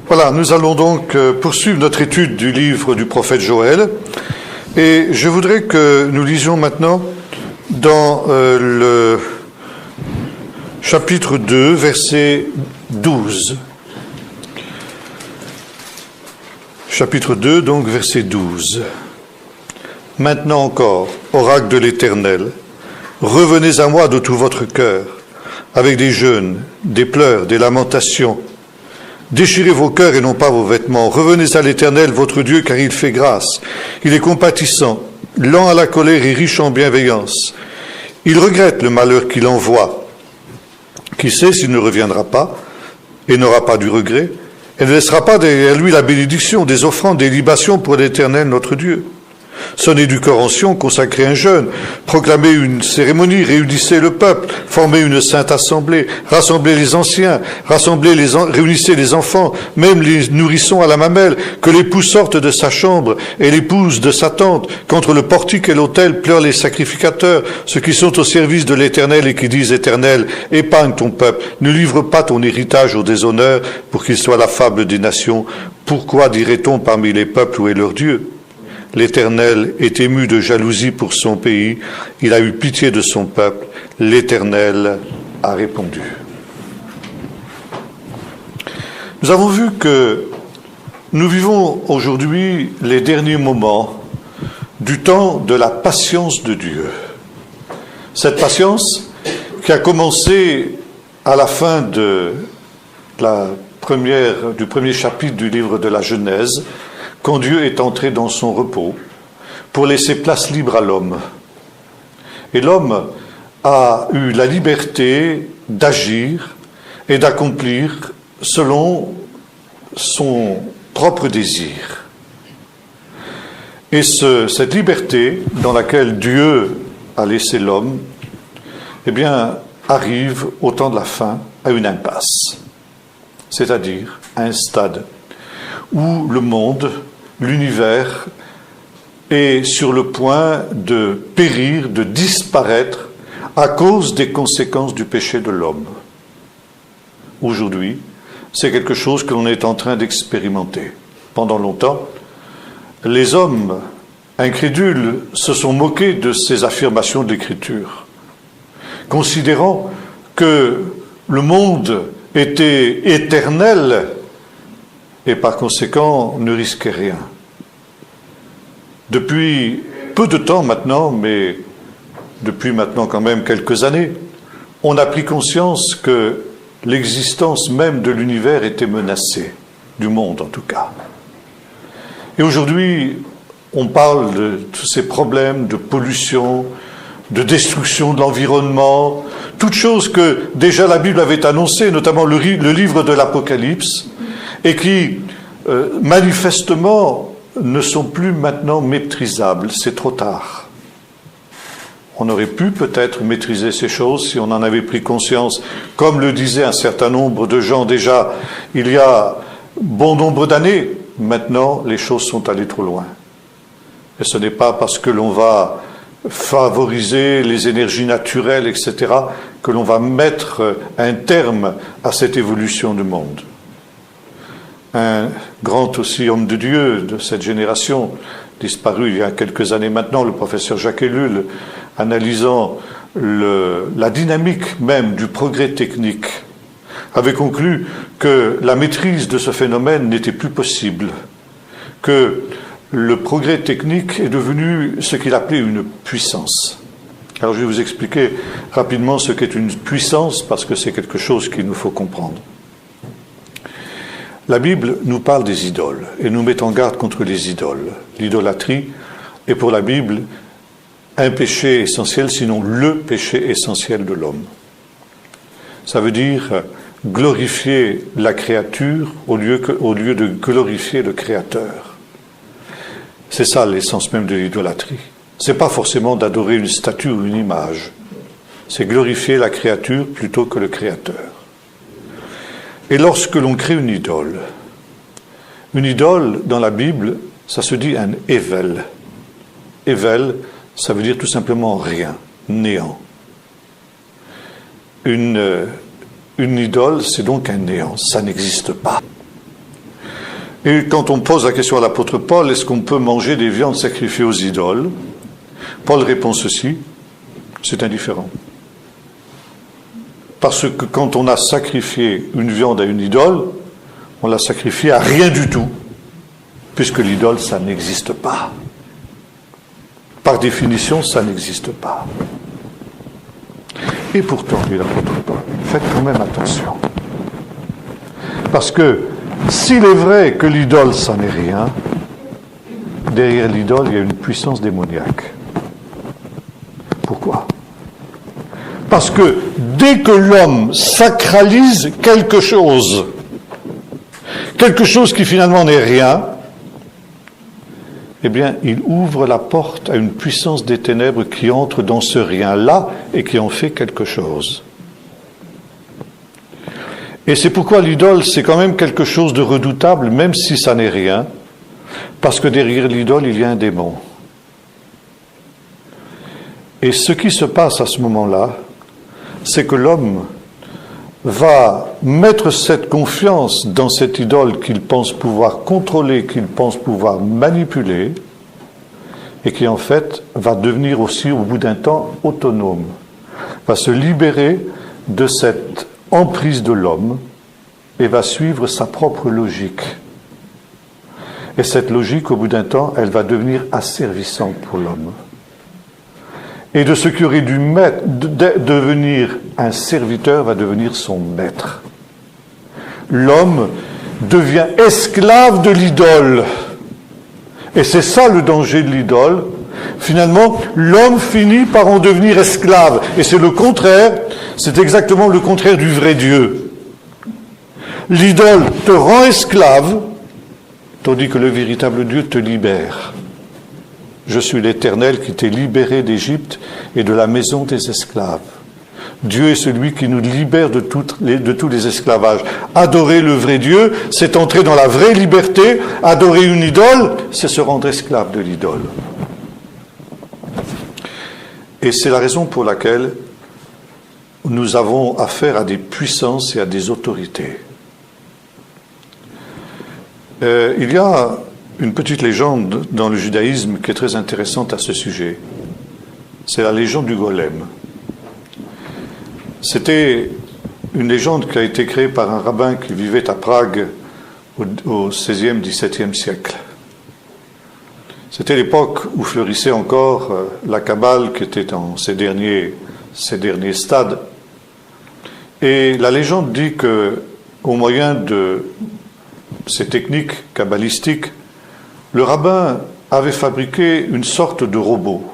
Voilà, nous allons donc poursuivre notre étude du livre du prophète Joël. Et je voudrais que nous lisions maintenant dans le chapitre 2, verset 12. Chapitre 2, donc verset 12. Maintenant encore, oracle de l'Éternel, revenez à moi de tout votre cœur, avec des jeûnes, des pleurs, des lamentations. Déchirez vos cœurs et non pas vos vêtements. Revenez à l'Éternel, votre Dieu, car il fait grâce. Il est compatissant, lent à la colère et riche en bienveillance. Il regrette le malheur qu'il envoie. Qui sait s'il ne reviendra pas et n'aura pas du regret, et ne laissera pas derrière lui la bénédiction, des offrandes, des libations pour l'Éternel, notre Dieu. Sonnez du cor en Sion, consacrez un jeûne, proclamez une cérémonie, réunissez le peuple, formez une sainte assemblée, rassemblez les anciens, réunissez les enfants, même les nourrissons à la mamelle, que l'époux sorte de sa chambre et l'épouse de sa tente, qu'entre le portique et l'autel pleurent les sacrificateurs, ceux qui sont au service de l'Éternel et qui disent Éternel, épargne ton peuple, ne livre pas ton héritage au déshonneur pour qu'il soit la fable des nations. Pourquoi dirait-on parmi les peuples où est leur Dieu? L'Éternel est ému de jalousie pour son pays, il a eu pitié de son peuple, l'Éternel a répondu. Nous avons vu que nous vivons aujourd'hui les derniers moments du temps de la patience de Dieu. Cette patience qui a commencé à la fin du premier chapitre du livre de la Genèse, quand Dieu est entré dans son repos pour laisser place libre à l'homme. Et l'homme a eu la liberté d'agir et d'accomplir selon son propre désir. Et cette liberté dans laquelle Dieu a laissé l'homme, eh bien, arrive au temps de la fin à une impasse, c'est-à-dire à un stade où le monde, l'univers est sur le point de périr, de disparaître à cause des conséquences du péché de l'homme. Aujourd'hui, c'est quelque chose que l'on est en train d'expérimenter. Pendant longtemps, les hommes incrédules se sont moqués de ces affirmations de l'Écriture, considérant que le monde était éternel et par conséquent ne risquait rien. Depuis peu de temps maintenant, mais depuis maintenant quand même quelques années, on a pris conscience que l'existence même de l'univers était menacée, du monde en tout cas. Et aujourd'hui, on parle de tous ces problèmes de pollution, de destruction de l'environnement, toutes choses que déjà la Bible avait annoncées, notamment le livre de l'Apocalypse, et qui, manifestement, ne sont plus maintenant maîtrisables. C'est trop tard. On aurait pu peut-être maîtriser ces choses si on en avait pris conscience, comme le disaient un certain nombre de gens déjà il y a bon nombre d'années. Maintenant, les choses sont allées trop loin. Et ce n'est pas parce que l'on va favoriser les énergies naturelles, etc., que l'on va mettre un terme à cette évolution du monde. Un grand aussi homme de Dieu de cette génération, disparu il y a quelques années maintenant, le professeur Jacques Ellul, analysant la dynamique même du progrès technique, avait conclu que la maîtrise de ce phénomène n'était plus possible, que le progrès technique est devenu ce qu'il appelait une puissance. Alors je vais vous expliquer rapidement ce qu'est une puissance, parce que c'est quelque chose qu'il nous faut comprendre. La Bible nous parle des idoles et nous met en garde contre les idoles. L'idolâtrie est pour la Bible un péché essentiel, sinon le péché essentiel de l'homme. Ça veut dire glorifier la créature au lieu de glorifier le Créateur. C'est ça l'essence même de l'idolâtrie. Ce n'est pas forcément d'adorer une statue ou une image. C'est glorifier la créature plutôt que le Créateur. Et lorsque l'on crée une idole dans la Bible, ça se dit un ével. Ével, ça veut dire tout simplement rien, néant. Une idole, c'est donc un néant, ça n'existe pas. Et quand on pose la question à l'apôtre Paul, est-ce qu'on peut manger des viandes sacrifiées aux idoles? Paul répond ceci, c'est indifférent. Parce que quand on a sacrifié une viande à une idole, on l'a sacrifiée à rien du tout, puisque l'idole, ça n'existe pas. Par définition, ça n'existe pas. Et pourtant, dit l'apôtre Paul, faites quand même attention. Parce que s'il est vrai que l'idole, ça n'est rien, derrière l'idole, il y a une puissance démoniaque. Pourquoi? Parce que dès que l'homme sacralise quelque chose qui finalement n'est rien, eh bien, il ouvre la porte à une puissance des ténèbres qui entre dans ce rien-là et qui en fait quelque chose. Et c'est pourquoi l'idole, c'est quand même quelque chose de redoutable, même si ça n'est rien, parce que derrière l'idole, il y a un démon. Et ce qui se passe à ce moment-là, c'est que l'homme va mettre cette confiance dans cette idole qu'il pense pouvoir contrôler, qu'il pense pouvoir manipuler, et qui en fait va devenir aussi, au bout d'un temps, autonome, va se libérer de cette emprise de l'homme et va suivre sa propre logique. Et cette logique, au bout d'un temps, elle va devenir asservissante pour l'homme. Et de ce qui aurait dû devenir un serviteur va devenir son maître. L'homme devient esclave de l'idole. Et c'est ça le danger de l'idole. Finalement, l'homme finit par en devenir esclave. Et c'est le contraire, c'est exactement le contraire du vrai Dieu. L'idole te rend esclave, tandis que le véritable Dieu te libère. Je suis l'Éternel qui t'ai libéré d'Égypte et de la maison des esclaves. Dieu est celui qui nous libère de tous les esclavages. Adorer le vrai Dieu, c'est entrer dans la vraie liberté. Adorer une idole, c'est se rendre esclave de l'idole. Et c'est la raison pour laquelle nous avons affaire à des puissances et à des autorités. Il y a une petite légende dans le judaïsme qui est très intéressante à ce sujet. C'est la légende du golem. C'était une légende qui a été créée par un rabbin qui vivait à Prague au XVIe, XVIIe siècle. C'était l'époque où fleurissait encore la Kabbale qui était dans ses derniers stades. Et la légende dit que, au moyen de ces techniques kabbalistiques, le rabbin avait fabriqué une sorte de robot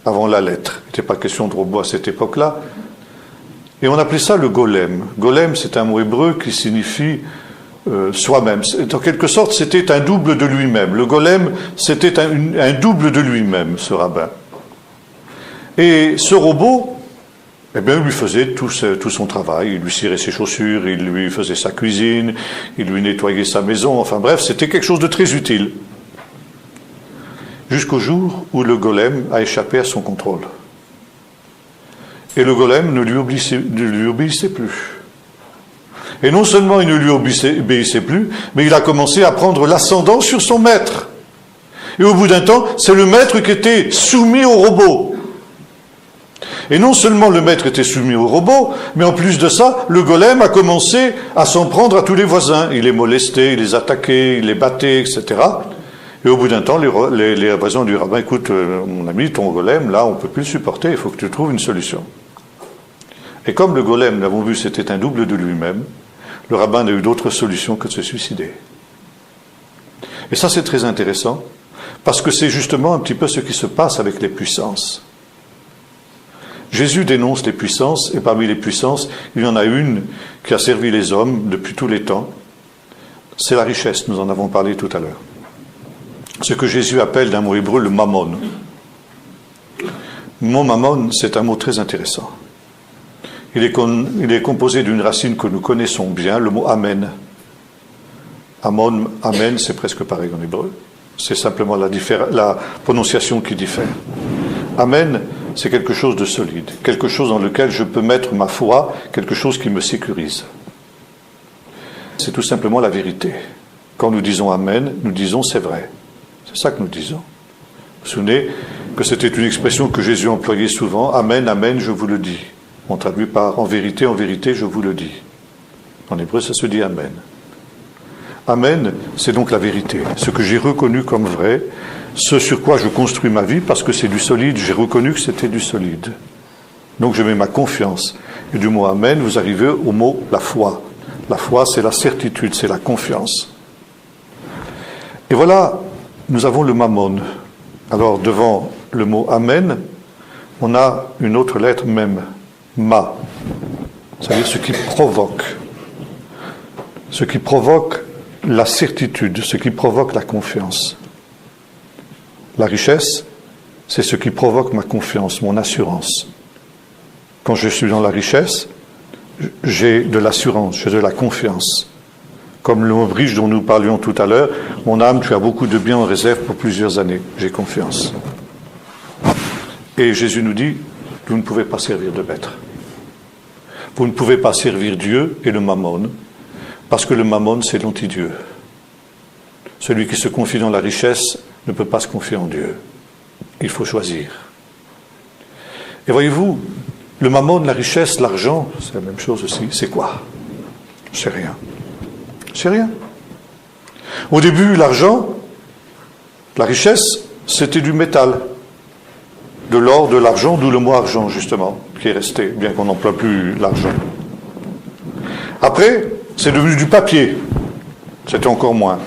avant la lettre. Il n'était pas question de robot à cette époque-là. Et on appelait ça le golem. Golem, c'est un mot hébreu qui signifie soi-même. En quelque sorte, c'était un double de lui-même. Le golem, c'était un double de lui-même, ce rabbin. Et ce robot, eh bien, il lui faisait tout son travail. Il lui cirait ses chaussures, il lui faisait sa cuisine, il lui nettoyait sa maison. Enfin bref, c'était quelque chose de très utile. Jusqu'au jour où le golem a échappé à son contrôle. Et le golem ne lui obéissait plus. Et non seulement il ne lui obéissait plus, mais il a commencé à prendre l'ascendant sur son maître. Et au bout d'un temps, c'est le maître qui était soumis au robot. Et non seulement le maître était soumis au robot, mais en plus de ça, le golem a commencé à s'en prendre à tous les voisins. Il les molestait, il les attaquait, il les battait, etc. Et au bout d'un temps, les voisins du rabbin, écoute, mon ami, ton golem, là, on ne peut plus le supporter, il faut que tu trouves une solution. Et comme le golem, nous l'avons vu, c'était un double de lui-même, le rabbin n'a eu d'autre solution que de se suicider. Et ça, c'est très intéressant, parce que c'est justement un petit peu ce qui se passe avec les puissances. Jésus dénonce les puissances, et parmi les puissances, il y en a une qui a servi les hommes depuis tous les temps. C'est la richesse, nous en avons parlé tout à l'heure. Ce que Jésus appelle d'un mot hébreu le mammon. Le mot mammon, c'est un mot très intéressant. Il est composé d'une racine que nous connaissons bien, le mot amen. Amen, c'est presque pareil en hébreu. C'est simplement la prononciation qui diffère. Amen, c'est quelque chose de solide, quelque chose dans lequel je peux mettre ma foi, quelque chose qui me sécurise. C'est tout simplement la vérité. quand nous disons Amen, nous disons c'est vrai. C'est ça que nous disons. Vous vous souvenez que c'était une expression que Jésus employait souvent, Amen, Amen, je vous le dis. On traduit par en vérité, je vous le dis. En hébreu, ça se dit Amen. Amen, c'est donc la vérité. Ce que j'ai reconnu comme vrai, ce sur quoi je construis ma vie, parce que c'est du solide, j'ai reconnu que c'était du solide. Donc je mets ma confiance. Et du mot Amen, vous arrivez au mot la foi. La foi, c'est la certitude, c'est la confiance. Et voilà, nous avons le mammon. Alors devant le mot Amen, on a une autre lettre même, ma. C'est-à-dire ce qui provoque. Ce qui provoque la certitude, ce qui provoque la confiance. La richesse, c'est ce qui provoque ma confiance, mon assurance. Quand je suis dans la richesse, j'ai de l'assurance, j'ai de la confiance. Comme le mot riche dont nous parlions tout à l'heure, mon âme, tu as beaucoup de biens en réserve pour plusieurs années, j'ai confiance. Et Jésus nous dit, vous ne pouvez pas servir de maître. Vous ne pouvez pas servir Dieu et le mammon, parce que le mammon, c'est l'anti-Dieu. Celui qui se confie dans la richesse ne peut pas se confier en Dieu. Il faut choisir. Et voyez-vous, le mammon, la richesse, l'argent, c'est la même chose aussi. C'est quoi? C'est rien. C'est rien. Au début, l'argent, la richesse, c'était du métal. De l'or, de l'argent, d'où le mot argent, justement, qui est resté, bien qu'on n'emploie plus l'argent. Après, c'est devenu du papier. C'était encore moins.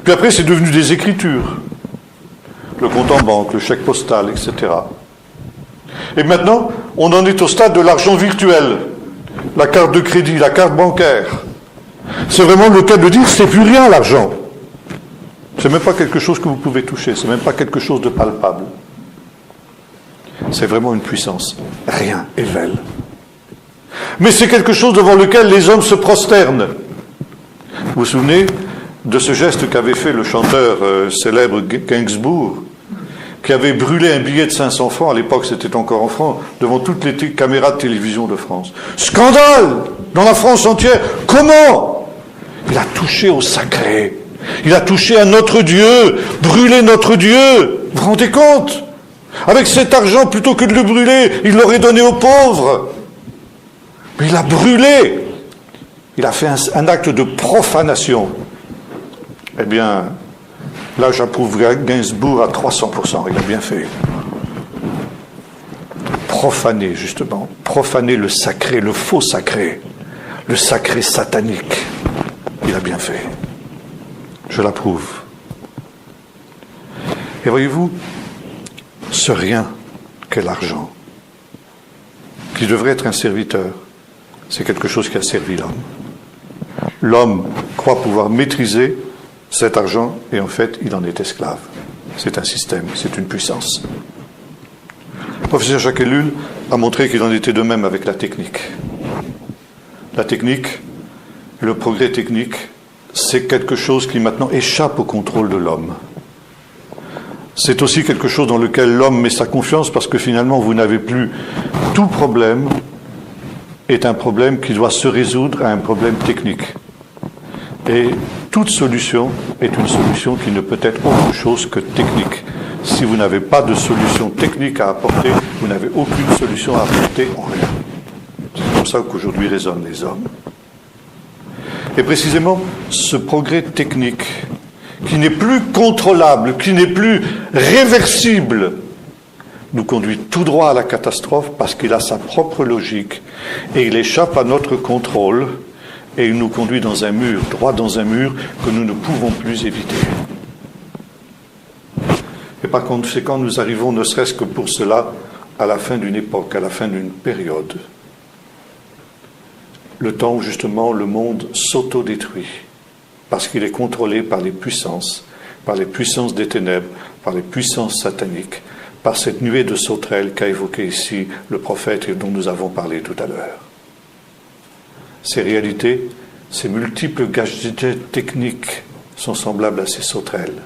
Puis après, c'est devenu des écritures. Le compte en banque, le chèque postal, etc. Et maintenant, on en est au stade de l'argent virtuel. La carte de crédit, la carte bancaire. C'est vraiment le cas de dire, c'est plus rien l'argent. C'est même pas quelque chose que vous pouvez toucher, c'est même pas quelque chose de palpable. C'est vraiment une puissance. Rien, Evel. Mais c'est quelque chose devant lequel les hommes se prosternent. Vous vous souvenez de ce geste qu'avait fait le chanteur célèbre Gainsbourg, qui avait brûlé un billet de 500 francs, à l'époque c'était encore en France, devant toutes les caméras de télévision de France. Scandale dans la France entière. Comment? Il a touché au sacré. Il a touché à notre Dieu, brûlé notre Dieu. Vous vous rendez compte? Avec cet argent, plutôt que de le brûler, il l'aurait donné aux pauvres. Mais il a brûlé. Il a fait un acte de profanation. Eh bien, là j'approuve Gainsbourg à 300%. Il a bien fait. Profaner, justement. Profaner le sacré, le faux sacré. Le sacré satanique. Il a bien fait. Je l'approuve. Et voyez-vous, ce rien qu'est l'argent, qui devrait être un serviteur, c'est quelque chose qui a servi l'homme. L'homme croit pouvoir maîtriser cet argent et en fait, il en est esclave. C'est un système, c'est une puissance. Le professeur Jacques Ellul a montré qu'il en était de même avec la technique. La technique, le progrès technique, c'est quelque chose qui maintenant échappe au contrôle de l'homme. C'est aussi quelque chose dans lequel l'homme met sa confiance parce que finalement vous n'avez plus... Tout problème est un problème qui doit se résoudre à un problème technique. Et toute solution est une solution qui ne peut être autre chose que technique. Si vous n'avez pas de solution technique à apporter, vous n'avez aucune solution à apporter en rien. C'est comme ça qu'aujourd'hui raisonnent les hommes. Et précisément, ce progrès technique, qui n'est plus contrôlable, qui n'est plus réversible, nous conduit tout droit à la catastrophe parce qu'il a sa propre logique et il échappe à notre contrôle et il nous conduit dans un mur, droit dans un mur que nous ne pouvons plus éviter. Et par conséquent, nous arrivons, ne serait-ce que pour cela, à la fin d'une époque, à la fin d'une période. Le temps où justement le monde s'autodétruit, parce qu'il est contrôlé par les puissances des ténèbres, par les puissances sataniques, par cette nuée de sauterelles qu'a évoqué ici le prophète et dont nous avons parlé tout à l'heure. Ces réalités, ces multiples gadgets techniques sont semblables à ces sauterelles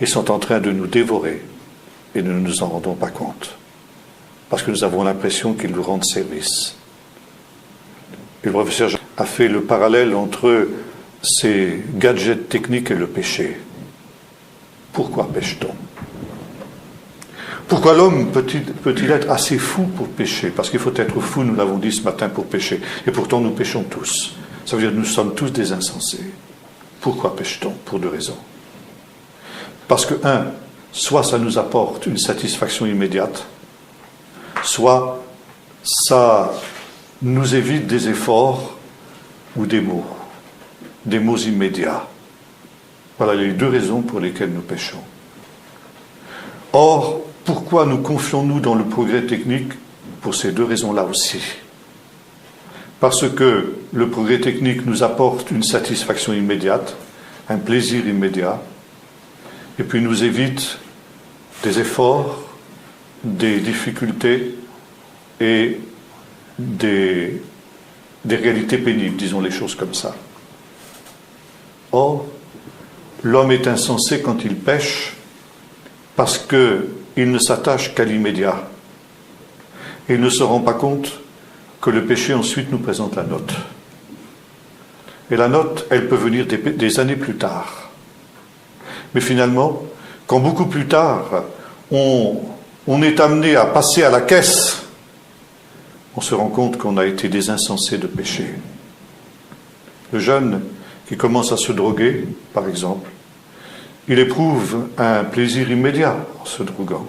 et sont en train de nous dévorer et nous ne nous en rendons pas compte parce que nous avons l'impression qu'ils nous rendent service. Et le professeur a fait le parallèle entre ces gadgets techniques et le péché. Pourquoi pêche-t-on? Pourquoi l'homme peut-il être assez fou pour pécher? Parce qu'il faut être fou, nous l'avons dit ce matin, pour pécher. Et pourtant, nous péchons tous. Ça veut dire que nous sommes tous des insensés. Pourquoi pêche-t-on? Pour deux raisons. Parce que, soit ça nous apporte une satisfaction immédiate, soit ça nous évite des efforts ou des mots immédiats. Voilà les deux raisons pour lesquelles nous péchons. Or, pourquoi nous confions-nous dans le progrès technique? Pour ces deux raisons-là aussi. Parce que le progrès technique nous apporte une satisfaction immédiate, un plaisir immédiat, et puis nous évite des efforts, des difficultés et des réalités pénibles, disons les choses comme ça. Or, l'homme est insensé quand il pêche parce qu'il ne s'attache qu'à l'immédiat. Et il ne se rend pas compte que le péché ensuite nous présente la note. Et la note, elle peut venir des années plus tard. Mais finalement, quand beaucoup plus tard, on est amené à passer à la caisse, on se rend compte qu'on a été des insensés de péché. Le jeune qui commence à se droguer, par exemple, il éprouve un plaisir immédiat en se droguant.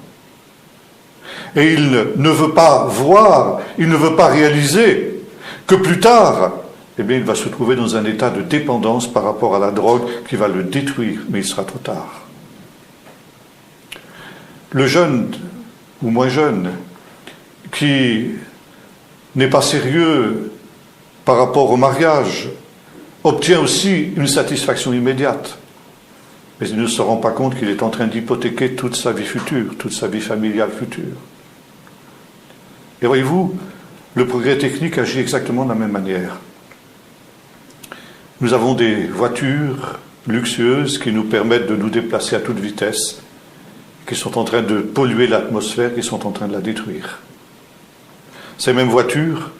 Et il ne veut pas voir, il ne veut pas réaliser que plus tard, eh bien, il va se trouver dans un état de dépendance par rapport à la drogue qui va le détruire, mais il sera trop tard. Le jeune, ou moins jeune, qui n'est pas sérieux par rapport au mariage, obtient aussi une satisfaction immédiate. Mais il ne se rend pas compte qu'il est en train d'hypothéquer toute sa vie future, toute sa vie familiale future. Et voyez-vous, le progrès technique agit exactement de la même manière. Nous avons des voitures luxueuses qui nous permettent de nous déplacer à toute vitesse, qui sont en train de polluer l'atmosphère, qui sont en train de la détruire. Ces mêmes voitures,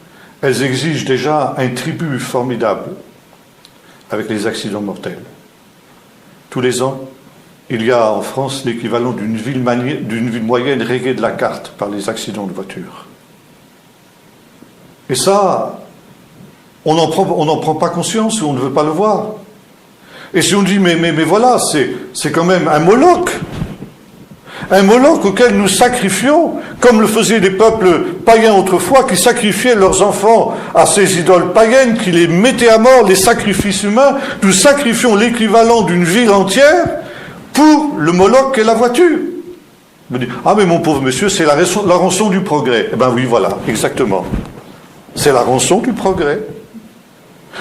elles exigent déjà un tribut formidable avec les accidents mortels. Tous les ans, il y a en France l'équivalent d'une ville moyenne rayée de la carte par les accidents de voiture. Et ça, on n'en prend pas conscience ou on ne veut pas le voir. Et si on dit, mais voilà, c'est quand même un Moloch auquel nous sacrifions, comme le faisaient les peuples païens autrefois, qui sacrifiaient leurs enfants à ces idoles païennes, qui les mettaient à mort, les sacrifices humains. Nous sacrifions l'équivalent d'une ville entière pour le Moloch et la voiture. On me dit, ah mais mon pauvre monsieur, c'est la rançon du progrès. Eh bien oui, voilà, exactement. C'est la rançon du progrès.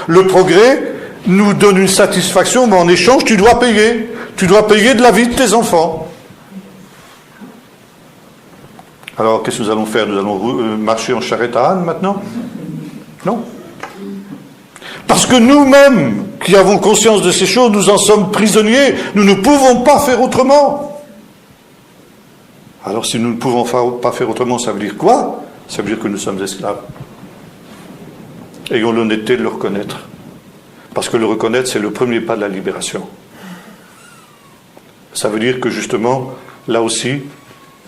Le progrès nous donne une satisfaction, mais en échange, tu dois payer. Tu dois payer de la vie de tes enfants. Alors, qu'est-ce que nous allons faire? Nous allons marcher en charrette à âne maintenant? Non. Parce que nous-mêmes, qui avons conscience de ces choses, nous en sommes prisonniers. Nous ne pouvons pas faire autrement. Alors, si nous ne pouvons pas faire autrement, ça veut dire quoi? Ça veut dire que nous sommes esclaves. Ayons l'honnêteté de le reconnaître. Parce que le reconnaître, c'est le premier pas de la libération. Ça veut dire que justement, là aussi,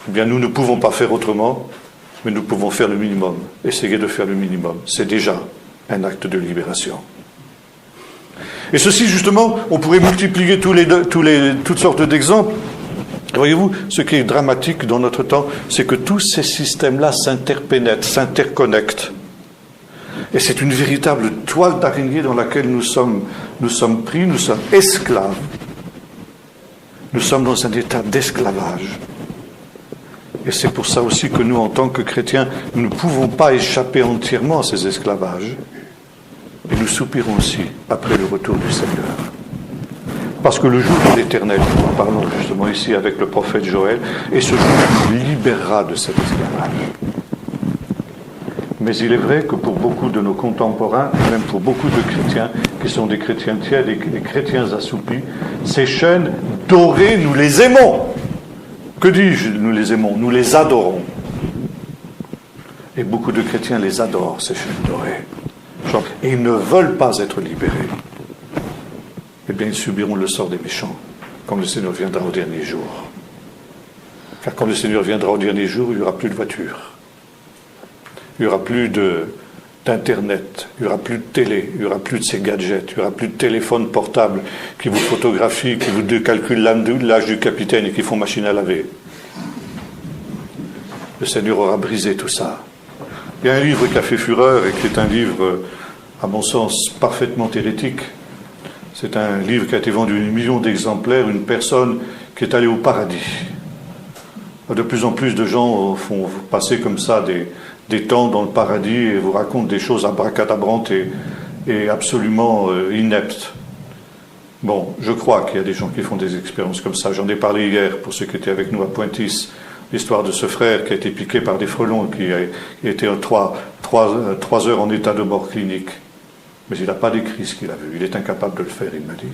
eh bien, nous ne pouvons pas faire autrement, mais nous pouvons faire le minimum. Essayer de faire le minimum. C'est déjà un acte de libération. Et ceci, justement, on pourrait multiplier toutes sortes d'exemples. Voyez-vous, ce qui est dramatique dans notre temps, c'est que tous ces systèmes-là s'interpénètrent, s'interconnectent. Et c'est une véritable toile d'araignée dans laquelle nous sommes pris, nous sommes esclaves. Nous sommes dans un état d'esclavage. Et c'est pour ça aussi que nous, en tant que chrétiens, nous ne pouvons pas échapper entièrement à ces esclavages. Et nous soupirons aussi après le retour du Seigneur. Parce que le jour de l'Éternel, nous parlons justement ici avec le prophète Joël, et ce jour nous libérera de cet esclavage. Mais il est vrai que pour beaucoup de nos contemporains, et même pour beaucoup de chrétiens, qui sont des chrétiens tièdes et des chrétiens assoupis, ces chaînes dorées, nous les aimons. Que dis-je, nous les aimons? Nous les adorons. Et beaucoup de chrétiens les adorent, ces chaînes dorées. Et ils ne veulent pas être libérés. eh bien ils subiront le sort des méchants, quand le Seigneur viendra au dernier jour. Car quand le Seigneur viendra au dernier jour, il n'y aura plus de voiture. Il n'y aura plus d'Internet, il n'y aura plus de télé, il n'y aura plus de ces gadgets, il n'y aura plus de téléphone portable qui vous photographient, qui vous calculent l'âge du capitaine et qui font machine à laver. Le Seigneur aura brisé tout ça. Il y a un livre qui a fait fureur et qui est un livre, à mon sens, parfaitement hérétique. C'est un livre qui a été vendu 1 million d'exemplaires, une personne qui est allée au paradis. De plus en plus de gens font passer comme ça des temps dans le paradis et vous racontent des choses abracadabrantes et absolument ineptes. Bon, je crois qu'il y a des gens qui font des expériences comme ça. J'en ai parlé hier pour ceux qui étaient avec nous à Pointis. L'histoire de ce frère qui a été piqué par des frelons, qui a été 3 heures en état de mort clinique. Mais il n'a pas décrit ce qu'il a vu. Il est incapable de le faire, il m'a dit.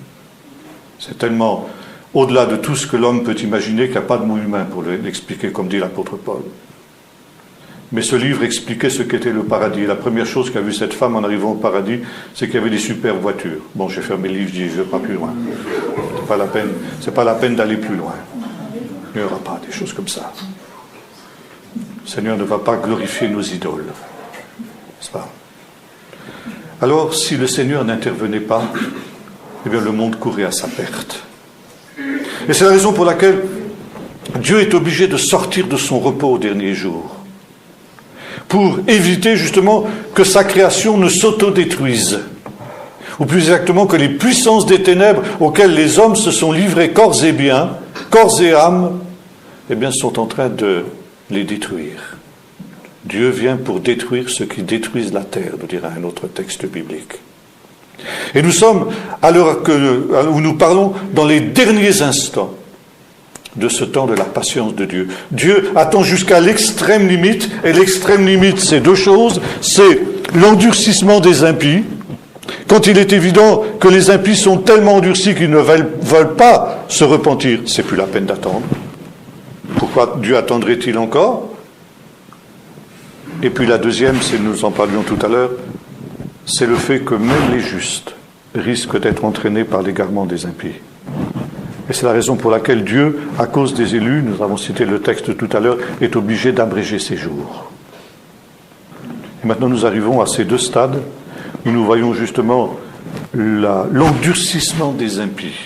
C'est tellement au-delà de tout ce que l'homme peut imaginer qu'il n'y a pas de mot humain pour l'expliquer, comme dit l'apôtre Paul. Mais ce livre expliquait ce qu'était le paradis. Et la première chose qu'a vue cette femme en arrivant au paradis, c'est qu'il y avait des superbes voitures. Bon, j'ai fermé le livre, je dis, je ne vais pas plus loin. C'est pas la peine d'aller plus loin. Il n'y aura pas des choses comme ça. Le Seigneur ne va pas glorifier nos idoles. N'est-ce pas? Alors, si le Seigneur n'intervenait pas, eh bien le monde courait à sa perte. Et c'est la raison pour laquelle Dieu est obligé de sortir de son repos au dernier jour, pour éviter justement que sa création ne s'autodétruise, ou plus exactement que les puissances des ténèbres auxquelles les hommes se sont livrés corps et âme, eh bien sont en train de les détruire. Dieu vient pour détruire ceux qui détruisent la terre, nous dira un autre texte biblique. Et nous sommes, à l'heure où nous parlons, dans les derniers instants de ce temps de la patience de Dieu. Dieu attend jusqu'à l'extrême limite, et l'extrême limite, c'est 2 choses, c'est l'endurcissement des impies, quand il est évident que les impies sont tellement endurcis qu'ils ne veulent pas se repentir, c'est plus la peine d'attendre. Pourquoi Dieu attendrait-il encore? Et puis la deuxième, nous en parlions tout à l'heure, c'est le fait que même les justes risquent d'être entraînés par l'égarement des impies. Et c'est la raison pour laquelle Dieu, à cause des élus, nous avons cité le texte tout à l'heure, est obligé d'abréger ses jours. Et maintenant nous arrivons à ces 2 stades où nous voyons justement l'endurcissement des impies.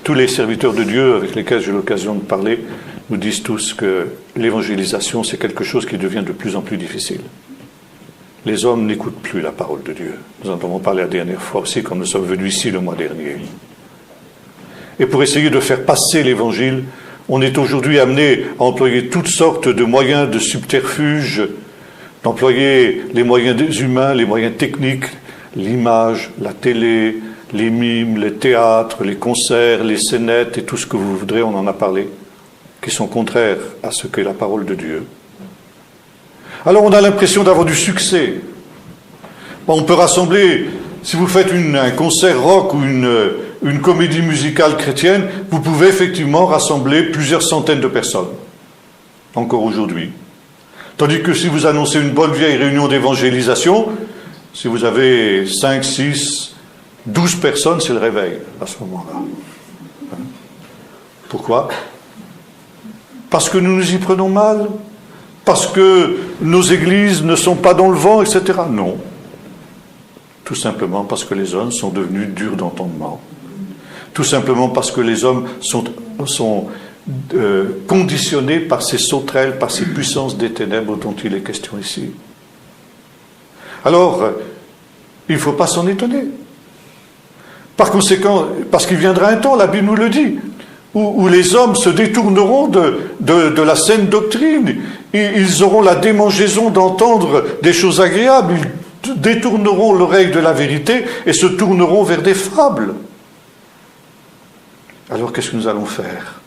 Tous les serviteurs de Dieu avec lesquels j'ai l'occasion de parler nous disent tous que l'évangélisation, c'est quelque chose qui devient de plus en plus difficile. Les hommes n'écoutent plus la parole de Dieu. Nous en avons parlé la dernière fois aussi quand nous sommes venus ici le mois dernier. Et pour essayer de faire passer l'évangile, on est aujourd'hui amené à employer toutes sortes de moyens de subterfuge, d'employer les moyens humains, les moyens techniques, l'image, la télé, les mimes, les théâtres, les concerts, les scénettes et tout ce que vous voudrez, on en a parlé, qui sont contraires à ce qu'est la parole de Dieu. Alors on a l'impression d'avoir du succès. Bon, on peut rassembler, si vous faites un concert rock ou une comédie musicale chrétienne, vous pouvez effectivement rassembler plusieurs centaines de personnes, encore aujourd'hui. Tandis que si vous annoncez une bonne vieille réunion d'évangélisation, si vous avez 5, 6, 12 personnes, c'est le réveil à ce moment-là. Pourquoi? Parce que nous nous y prenons mal? Parce que nos églises ne sont pas dans le vent, etc. Non. Tout simplement parce que les hommes sont devenus durs d'entendement. Tout simplement parce que les hommes sont conditionnés par ces sauterelles, par ces puissances des ténèbres dont il est question ici. Alors, il ne faut pas s'en étonner. Par conséquent, parce qu'il viendra un temps, la Bible nous le dit, où les hommes se détourneront de la saine doctrine. Ils auront la démangeaison d'entendre des choses agréables. Ils détourneront l'oreille de la vérité et se tourneront vers des fables. Alors qu'est-ce que nous allons faire?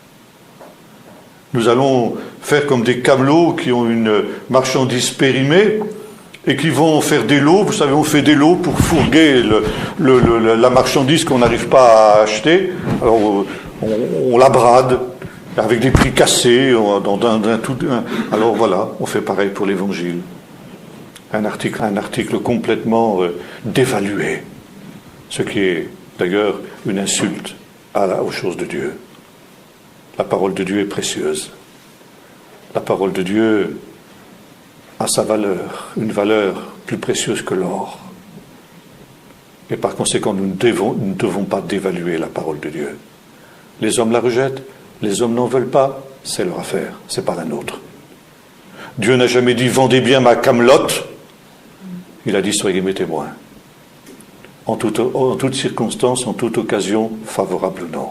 Nous allons faire comme des camelots qui ont une marchandise périmée et qui vont faire des lots. Vous savez, on fait des lots pour fourguer la marchandise qu'on n'arrive pas à acheter. Alors on la brade avec des prix cassés. Alors voilà, on fait pareil pour l'Évangile. Un article complètement dévalué. ce qui est d'ailleurs une insulte aux choses de Dieu. La parole de Dieu est précieuse. La parole de Dieu a sa valeur, une valeur plus précieuse que l'or. Et par conséquent, nous ne devons pas dévaluer la parole de Dieu. Les hommes la rejettent, les hommes n'en veulent pas, c'est leur affaire, c'est pas la nôtre. Dieu n'a jamais dit « vendez bien ma camelote », il a dit « soyez mes témoins ». En toute circonstance, en toute occasion, favorable ou non.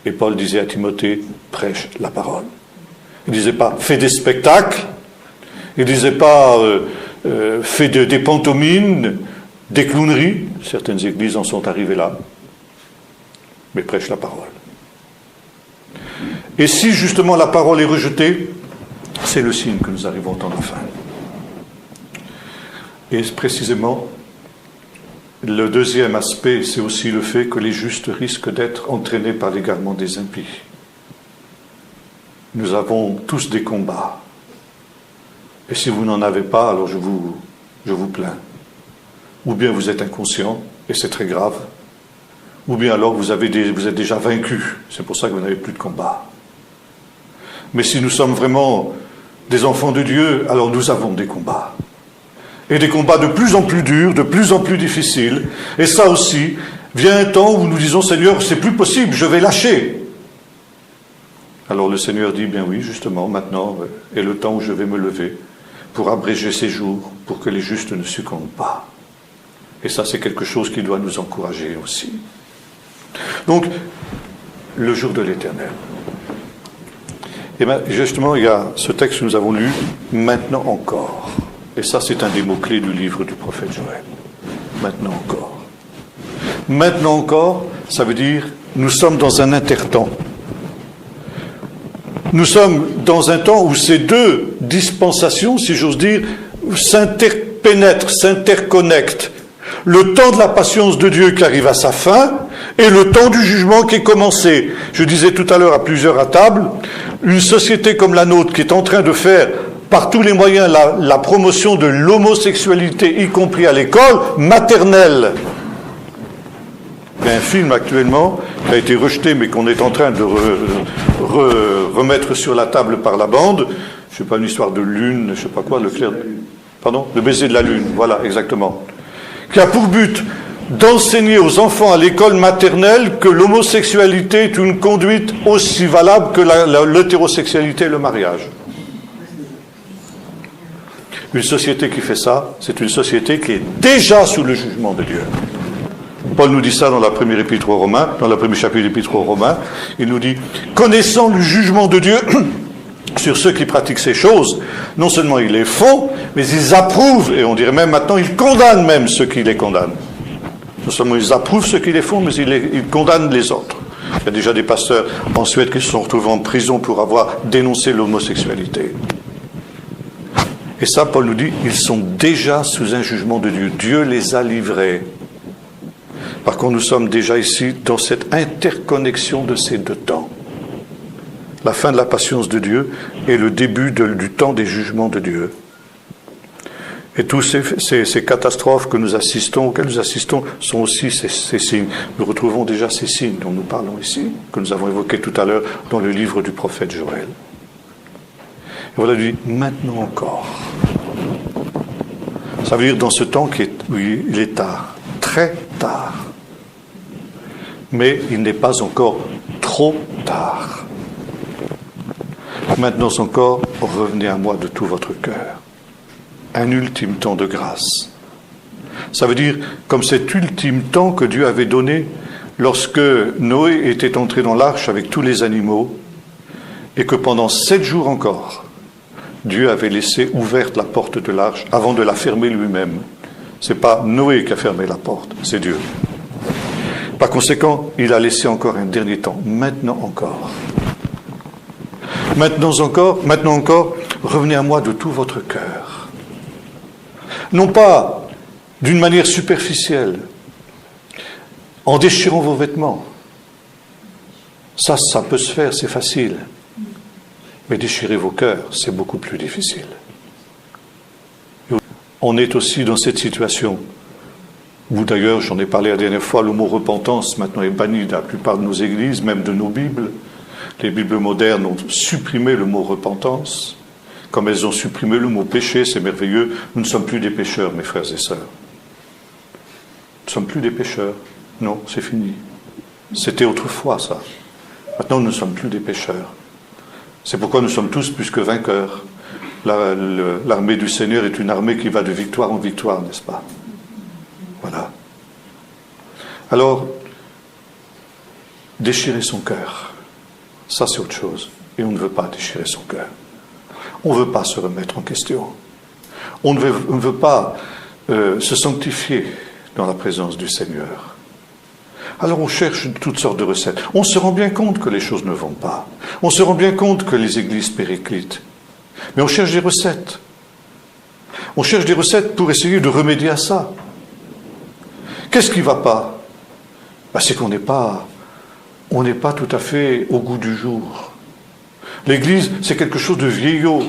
Et Paul disait à Timothée « prêche la parole ». Il ne disait pas « fais des spectacles », il ne disait pas « fais des pantomimes », des clowneries. Certaines églises en sont arrivées là. Mais prêche la parole. Et si justement la parole est rejetée, c'est le signe que nous arrivons au temps de la fin. Et précisément, le deuxième aspect, c'est aussi le fait que les justes risquent d'être entraînés par l'égarement des impies. Nous avons tous des combats. Et si vous n'en avez pas, alors je vous plains. Ou bien vous êtes inconscient, et c'est très grave. Ou bien alors vous êtes déjà vaincu. C'est pour ça que vous n'avez plus de combat. Mais si nous sommes vraiment des enfants de Dieu, alors nous avons des combats. Et des combats de plus en plus durs, de plus en plus difficiles. Et ça aussi, vient un temps où nous disons, Seigneur, c'est plus possible, je vais lâcher. Alors le Seigneur dit, bien oui, justement, maintenant est le temps où je vais me lever pour abréger ces jours, pour que les justes ne succombent pas. Et ça, c'est quelque chose qui doit nous encourager aussi. Donc, le jour de l'Éternel. Et bien, justement, il y a ce texte que nous avons lu, maintenant encore. Et ça, c'est un des mots-clés du livre du prophète Joël. Maintenant encore. Maintenant encore, ça veut dire, nous sommes dans un intertemps. Nous sommes dans un temps où ces deux dispensations, si j'ose dire, s'interpénètrent, s'interconnectent. Le temps de la patience de Dieu qui arrive à sa fin et le temps du jugement qui est commencé. Je disais tout à l'heure à plusieurs à table, une société comme la nôtre qui est en train de faire par tous les moyens la promotion de l'homosexualité, y compris à l'école maternelle. Il y a un film actuellement qui a été rejeté mais qu'on est en train de remettre sur la table par la bande. Je ne sais pas, une histoire de lune, je ne sais pas quoi, le clair... Pardon ? Le baiser de la lune, voilà, exactement. Qui a pour but d'enseigner aux enfants à l'école maternelle que l'homosexualité est une conduite aussi valable que l'hétérosexualité et le mariage. Une société qui fait ça, c'est une société qui est déjà sous le jugement de Dieu. Paul nous dit ça dans la première épître aux Romains, dans le premier chapitre de l'épître aux Romains. Il nous dit, connaissant le jugement de Dieu sur ceux qui pratiquent ces choses, non seulement ils les font, mais ils approuvent, et on dirait même maintenant, ils condamnent même ceux qui les condamnent. Non seulement ils approuvent ceux qui les font, mais ils condamnent les autres. Il y a déjà des pasteurs en Suède qui se sont retrouvés en prison pour avoir dénoncé l'homosexualité. Et ça, Paul nous dit, ils sont déjà sous un jugement de Dieu. Dieu les a livrés. Par contre, nous sommes déjà ici dans cette interconnexion de ces deux temps. La fin de la patience de Dieu et le début du temps des jugements de Dieu. Et tous ces catastrophes auxquelles nous assistons, sont aussi ces signes. Nous retrouvons déjà ces signes dont nous parlons ici, que nous avons évoqués tout à l'heure dans le livre du prophète Joël. Et voilà, il dit, maintenant encore. Ça veut dire dans ce temps où il est tard, très tard. Mais il n'est pas encore trop tard. Maintenant encore, revenez à moi de tout votre cœur. Un ultime temps de grâce. Ça veut dire, comme cet ultime temps que Dieu avait donné lorsque Noé était entré dans l'arche avec tous les animaux, et que pendant 7 jours encore, Dieu avait laissé ouverte la porte de l'arche avant de la fermer lui-même. Ce n'est pas Noé qui a fermé la porte, c'est Dieu. Par conséquent, il a laissé encore un dernier temps. Maintenant encore. Maintenant encore, revenez à moi de tout votre cœur. Non pas d'une manière superficielle, en déchirant vos vêtements. Ça peut se faire, c'est facile. Mais déchirer vos cœurs, c'est beaucoup plus difficile. On est aussi dans cette situation Ou d'ailleurs, j'en ai parlé la dernière fois, le mot repentance maintenant est banni de la plupart de nos églises, même de nos Bibles. Les Bibles modernes ont supprimé le mot repentance, comme elles ont supprimé le mot péché, c'est merveilleux. Nous ne sommes plus des pécheurs, mes frères et sœurs. Nous ne sommes plus des pécheurs. Non, c'est fini. C'était autrefois, ça. Maintenant, nous ne sommes plus des pécheurs. C'est pourquoi nous sommes tous plus que vainqueurs. L'armée du Seigneur est une armée qui va de victoire en victoire, n'est-ce pas? Voilà. Alors, déchirer son cœur, ça c'est autre chose. Et on ne veut pas déchirer son cœur. On ne veut pas se remettre en question. On ne veut pas se sanctifier dans la présence du Seigneur. Alors on cherche toutes sortes de recettes. On se rend bien compte que les choses ne vont pas. On se rend bien compte que les églises périclitent. Mais on cherche des recettes. On cherche des recettes pour essayer de remédier à ça. Qu'est-ce qui ne va pas? C'est qu'on n'est pas tout à fait au goût du jour. L'Église, c'est quelque chose de vieillot.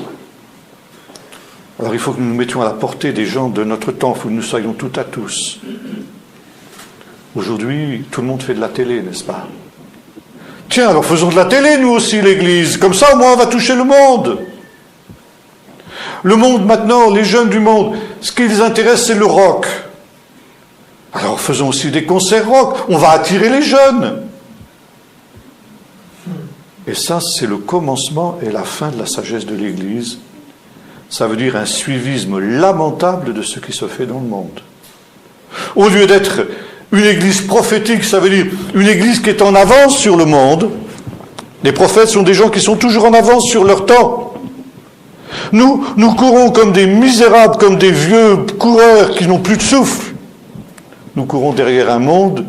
Alors il faut que nous nous mettions à la portée des gens de notre temps, il faut que nous soyons tout à tous. Aujourd'hui, tout le monde fait de la télé, n'est-ce pas? Tiens, alors faisons de la télé, nous aussi, l'Église. Comme ça, au moins, on va toucher le monde. Le monde, maintenant, les jeunes du monde, ce qui les intéresse, c'est le rock. Alors faisons aussi des concerts rock. On va attirer les jeunes. Et ça, c'est le commencement et la fin de la sagesse de l'Église. Ça veut dire un suivisme lamentable de ce qui se fait dans le monde. Au lieu d'être une église prophétique, ça veut dire une église qui est en avance sur le monde. Les prophètes sont des gens qui sont toujours en avance sur leur temps. Nous courons comme des misérables, comme des vieux coureurs qui n'ont plus de souffle. Nous courons derrière un monde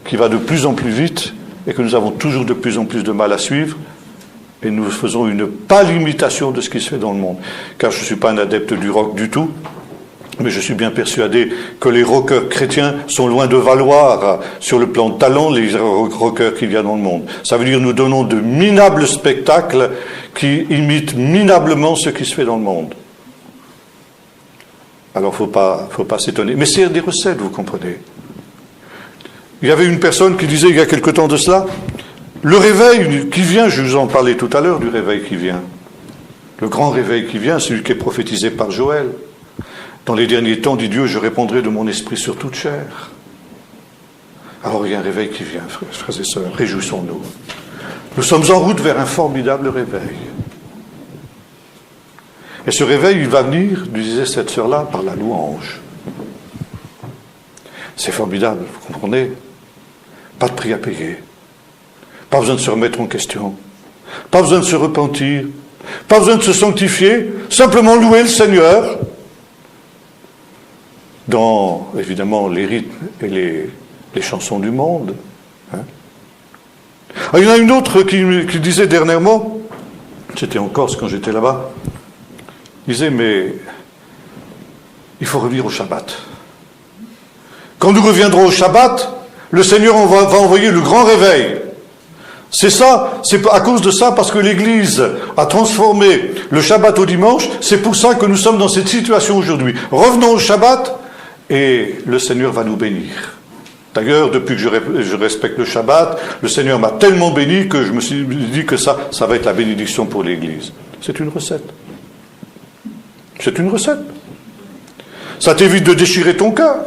qui va de plus en plus vite et que nous avons toujours de plus en plus de mal à suivre. Et nous faisons une pâle imitation de ce qui se fait dans le monde. Car je ne suis pas un adepte du rock du tout. Mais je suis bien persuadé que les rockers chrétiens sont loin de valoir sur le plan de talent les rockers qui viennent dans le monde. Ça veut dire que nous donnons de minables spectacles qui imitent minablement ce qui se fait dans le monde. Alors il ne faut pas s'étonner. Mais c'est des recettes, vous comprenez. Il y avait une personne qui disait il y a quelque temps de cela, le réveil qui vient, je vous en parlais tout à l'heure du réveil qui vient. Le grand réveil qui vient, celui qui est prophétisé par Joël. Dans les derniers temps, dit Dieu, je répondrai de mon esprit sur toute chair. Alors il y a un réveil qui vient, frères et sœurs, réjouissons-nous. Nous sommes en route vers un formidable réveil. Et ce réveil, il va venir, disait cette sœur-là, par la louange. C'est formidable, vous comprenez? Pas de prix à payer. Pas besoin de se remettre en question. Pas besoin de se repentir. Pas besoin de se sanctifier. Simplement louer le Seigneur. Dans, évidemment, les rythmes et les chansons du monde. Hein. Il y en a une autre qui disait dernièrement, c'était en Corse quand j'étais là-bas, disait, mais il faut revenir au Shabbat. Quand nous reviendrons au Shabbat, le Seigneur va envoyer le grand réveil. C'est ça, c'est à cause de ça, parce que l'Église a transformé le Shabbat au dimanche, c'est pour ça que nous sommes dans cette situation aujourd'hui. Revenons au Shabbat, et le Seigneur va nous bénir. D'ailleurs, depuis que je respecte le Shabbat, le Seigneur m'a tellement béni que je me suis dit que ça va être la bénédiction pour l'Église. C'est une recette. C'est une recette. Ça t'évite de déchirer ton cœur.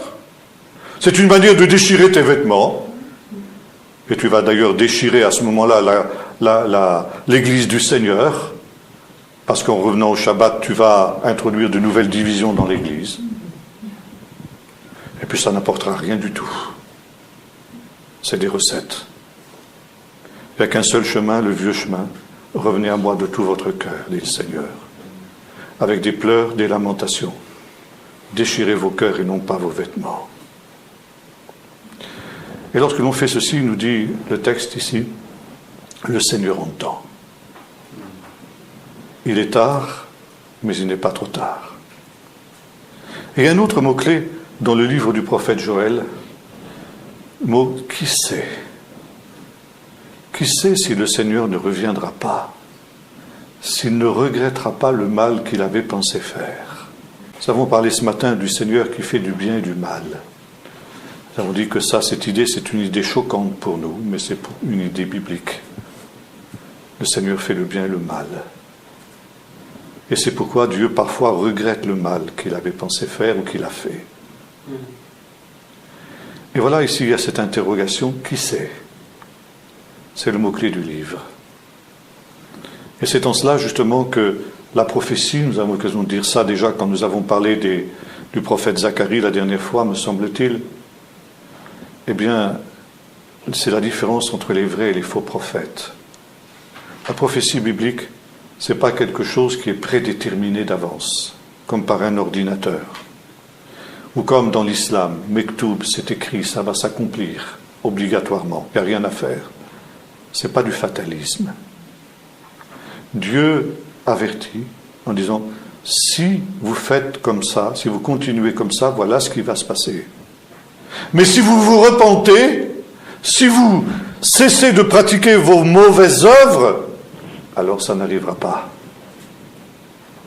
C'est une manière de déchirer tes vêtements. Et tu vas d'ailleurs déchirer à ce moment-là l'Église du Seigneur, parce qu'en revenant au Shabbat, tu vas introduire de nouvelles divisions dans l'Église. Et puis ça n'apportera rien du tout. C'est des recettes. Il n'y a qu'un seul chemin, le vieux chemin. Revenez à moi de tout votre cœur, dit le Seigneur. Avec des pleurs, des lamentations. Déchirez vos cœurs et non pas vos vêtements. Et lorsque l'on fait ceci, nous dit le texte ici, le Seigneur entend. Il est tard, mais il n'est pas trop tard. Et un autre mot-clé dans le livre du prophète Joël, mot « qui sait ». Qui sait si le Seigneur ne reviendra pas, s'il ne regrettera pas le mal qu'il avait pensé faire. Nous avons parlé ce matin du Seigneur qui fait du bien et du mal. Nous avons dit que cette idée, c'est une idée choquante pour nous, mais c'est une idée biblique. Le Seigneur fait le bien et le mal. Et c'est pourquoi Dieu parfois regrette le mal qu'il avait pensé faire ou qu'il a fait. Et voilà, ici, il y a cette interrogation, qui sait? C'est le mot-clé du livre. Et c'est en cela, justement, que la prophétie, nous avons l'occasion de dire ça déjà quand nous avons parlé du prophète Zacharie la dernière fois, me semble-t-il. Eh bien, c'est la différence entre les vrais et les faux prophètes. La prophétie biblique, ce n'est pas quelque chose qui est prédéterminé d'avance, comme par un ordinateur. Ou comme dans l'islam, Mektoub, c'est écrit, ça va s'accomplir, obligatoirement, il n'y a rien à faire. Ce n'est pas du fatalisme. Dieu avertit en disant, si vous faites comme ça, si vous continuez comme ça, voilà ce qui va se passer. Mais si vous vous repentez, si vous cessez de pratiquer vos mauvaises œuvres, alors ça n'arrivera pas.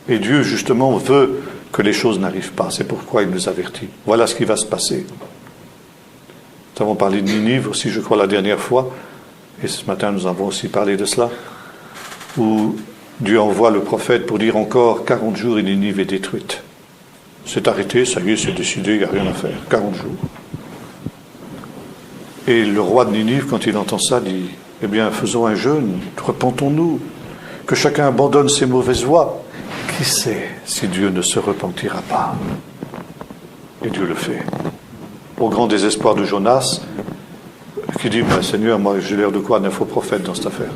Et Dieu, justement, veut que les choses n'arrivent pas. C'est pourquoi il nous avertit. Voilà ce qui va se passer. Nous avons parlé de Ninive aussi, je crois, la dernière fois, et ce matin nous avons aussi parlé de cela, où Dieu envoie le prophète pour dire encore 40 jours et Ninive est détruite. C'est arrêté, ça y est, c'est décidé, il n'y a rien à faire. 40 jours. Et le roi de Ninive, quand il entend ça, dit, eh bien, faisons un jeûne, repentons-nous, que chacun abandonne ses mauvaises voies. Qui sait si Dieu ne se repentira pas? Et Dieu le fait. Au grand désespoir de Jonas, qui dit, ben, Seigneur, moi j'ai l'air de quoi d'un faux prophète dans cette affaire?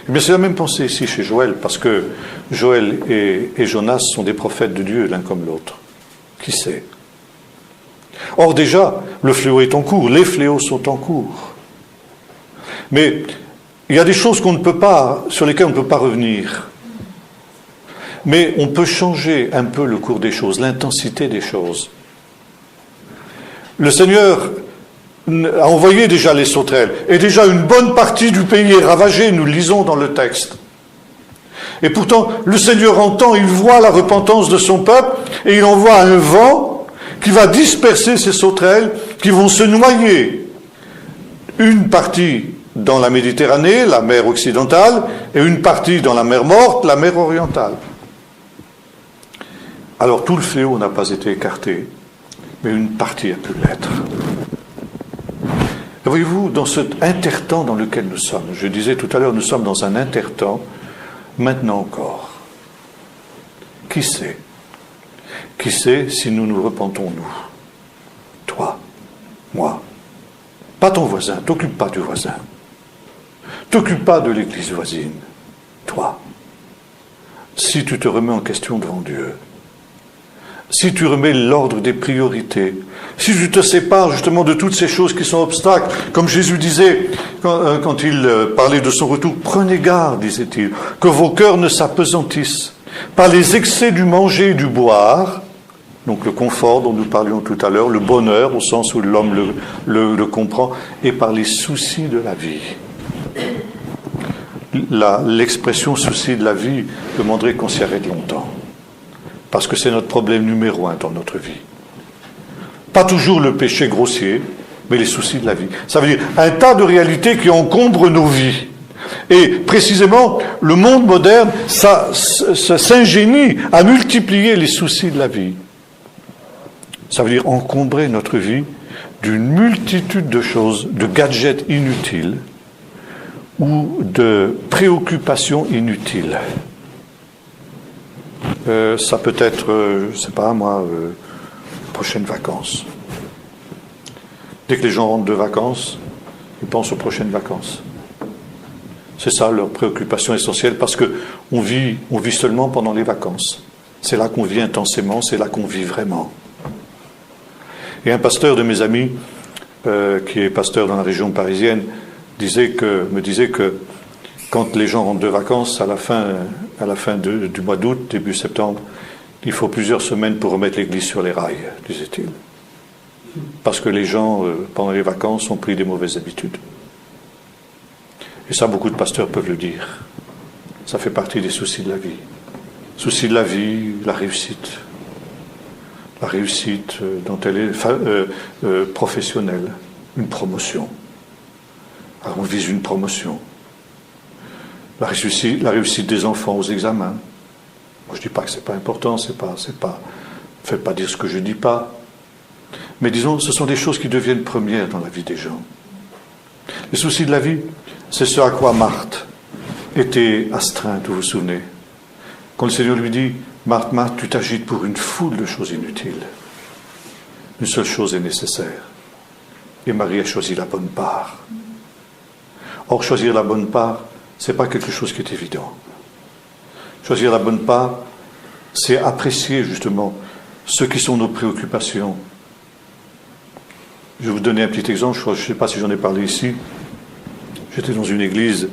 Eh bien, c'est la même pensée ici chez Joël, parce que Joël et Jonas sont des prophètes de Dieu, l'un comme l'autre. Qui sait? Or déjà, le fléau est en cours, les fléaux sont en cours. Mais il y a des choses qu'on ne peut pas, sur lesquelles on ne peut pas revenir. Mais on peut changer un peu le cours des choses, l'intensité des choses. Le Seigneur a envoyé déjà les sauterelles, et déjà une bonne partie du pays est ravagée, nous le lisons dans le texte. Et pourtant, le Seigneur entend, il voit la repentance de son peuple, et il envoie un vent qui va disperser ces sauterelles, qui vont se noyer. Une partie dans la Méditerranée, la mer occidentale, et une partie dans la mer Morte, la mer orientale. Alors tout le fléau n'a pas été écarté, mais une partie a pu l'être. Et voyez-vous, dans cet intertemps dans lequel nous sommes, je disais tout à l'heure, nous sommes dans un intertemps, maintenant encore. Qui sait? Qui sait si nous nous repentons, nous? Toi, moi. Pas ton voisin, t'occupe pas du voisin. T'occupe pas de l'église voisine. Toi. Si tu te remets en question devant Dieu, si tu remets l'ordre des priorités, si tu te sépares justement de toutes ces choses qui sont obstacles, comme Jésus disait quand il parlait de son retour, prenez garde, disait-il, que vos cœurs ne s'apesantissent par les excès du manger et du boire, donc le confort dont nous parlions tout à l'heure, le bonheur au sens où l'homme le comprend, et par les soucis de la vie. L'expression souci de la vie demanderait qu'on s'y arrête longtemps, parce que c'est notre problème numéro 1 dans notre vie. Pas toujours le péché grossier, mais les soucis de la vie. Ça veut dire un tas de réalités qui encombrent nos vies. Et précisément, le monde moderne ça s'ingénie à multiplier les soucis de la vie. Ça veut dire encombrer notre vie d'une multitude de choses, de gadgets inutiles ou de préoccupations inutiles. Ça peut être, je ne sais pas moi, prochaines vacances. Dès que les gens rentrent de vacances, ils pensent aux prochaines vacances. C'est ça leur préoccupation essentielle, parce qu'on vit seulement pendant les vacances. C'est là qu'on vit intensément, c'est là qu'on vit vraiment. Et un pasteur de mes amis, qui est pasteur dans la région parisienne, me disait que quand les gens rentrent de vacances, à la fin du mois d'août, début septembre, il faut plusieurs semaines pour remettre l'église sur les rails, disait-il. Parce que les gens, pendant les vacances, ont pris des mauvaises habitudes. Et ça, beaucoup de pasteurs peuvent le dire. Ça fait partie des soucis de la vie. Soucis de la vie, la réussite. la réussite dont elle est professionnelle, une promotion. Alors on vise une promotion. La réussite des enfants aux examens. Moi je ne dis pas que ce n'est pas important, faites pas dire ce que je ne dis pas. Mais disons, ce sont des choses qui deviennent premières dans la vie des gens. Les soucis de la vie, c'est ce à quoi Marthe était astreinte, vous vous souvenez. Quand le Seigneur lui dit, Marthe, Marthe, tu t'agites pour une foule de choses inutiles. Une seule chose est nécessaire. Et Marie a choisi la bonne part. Or, choisir la bonne part, ce n'est pas quelque chose qui est évident. Choisir la bonne part, c'est apprécier justement ce qui sont nos préoccupations. Je vais vous donner un petit exemple, je ne sais pas si j'en ai parlé ici. J'étais dans une église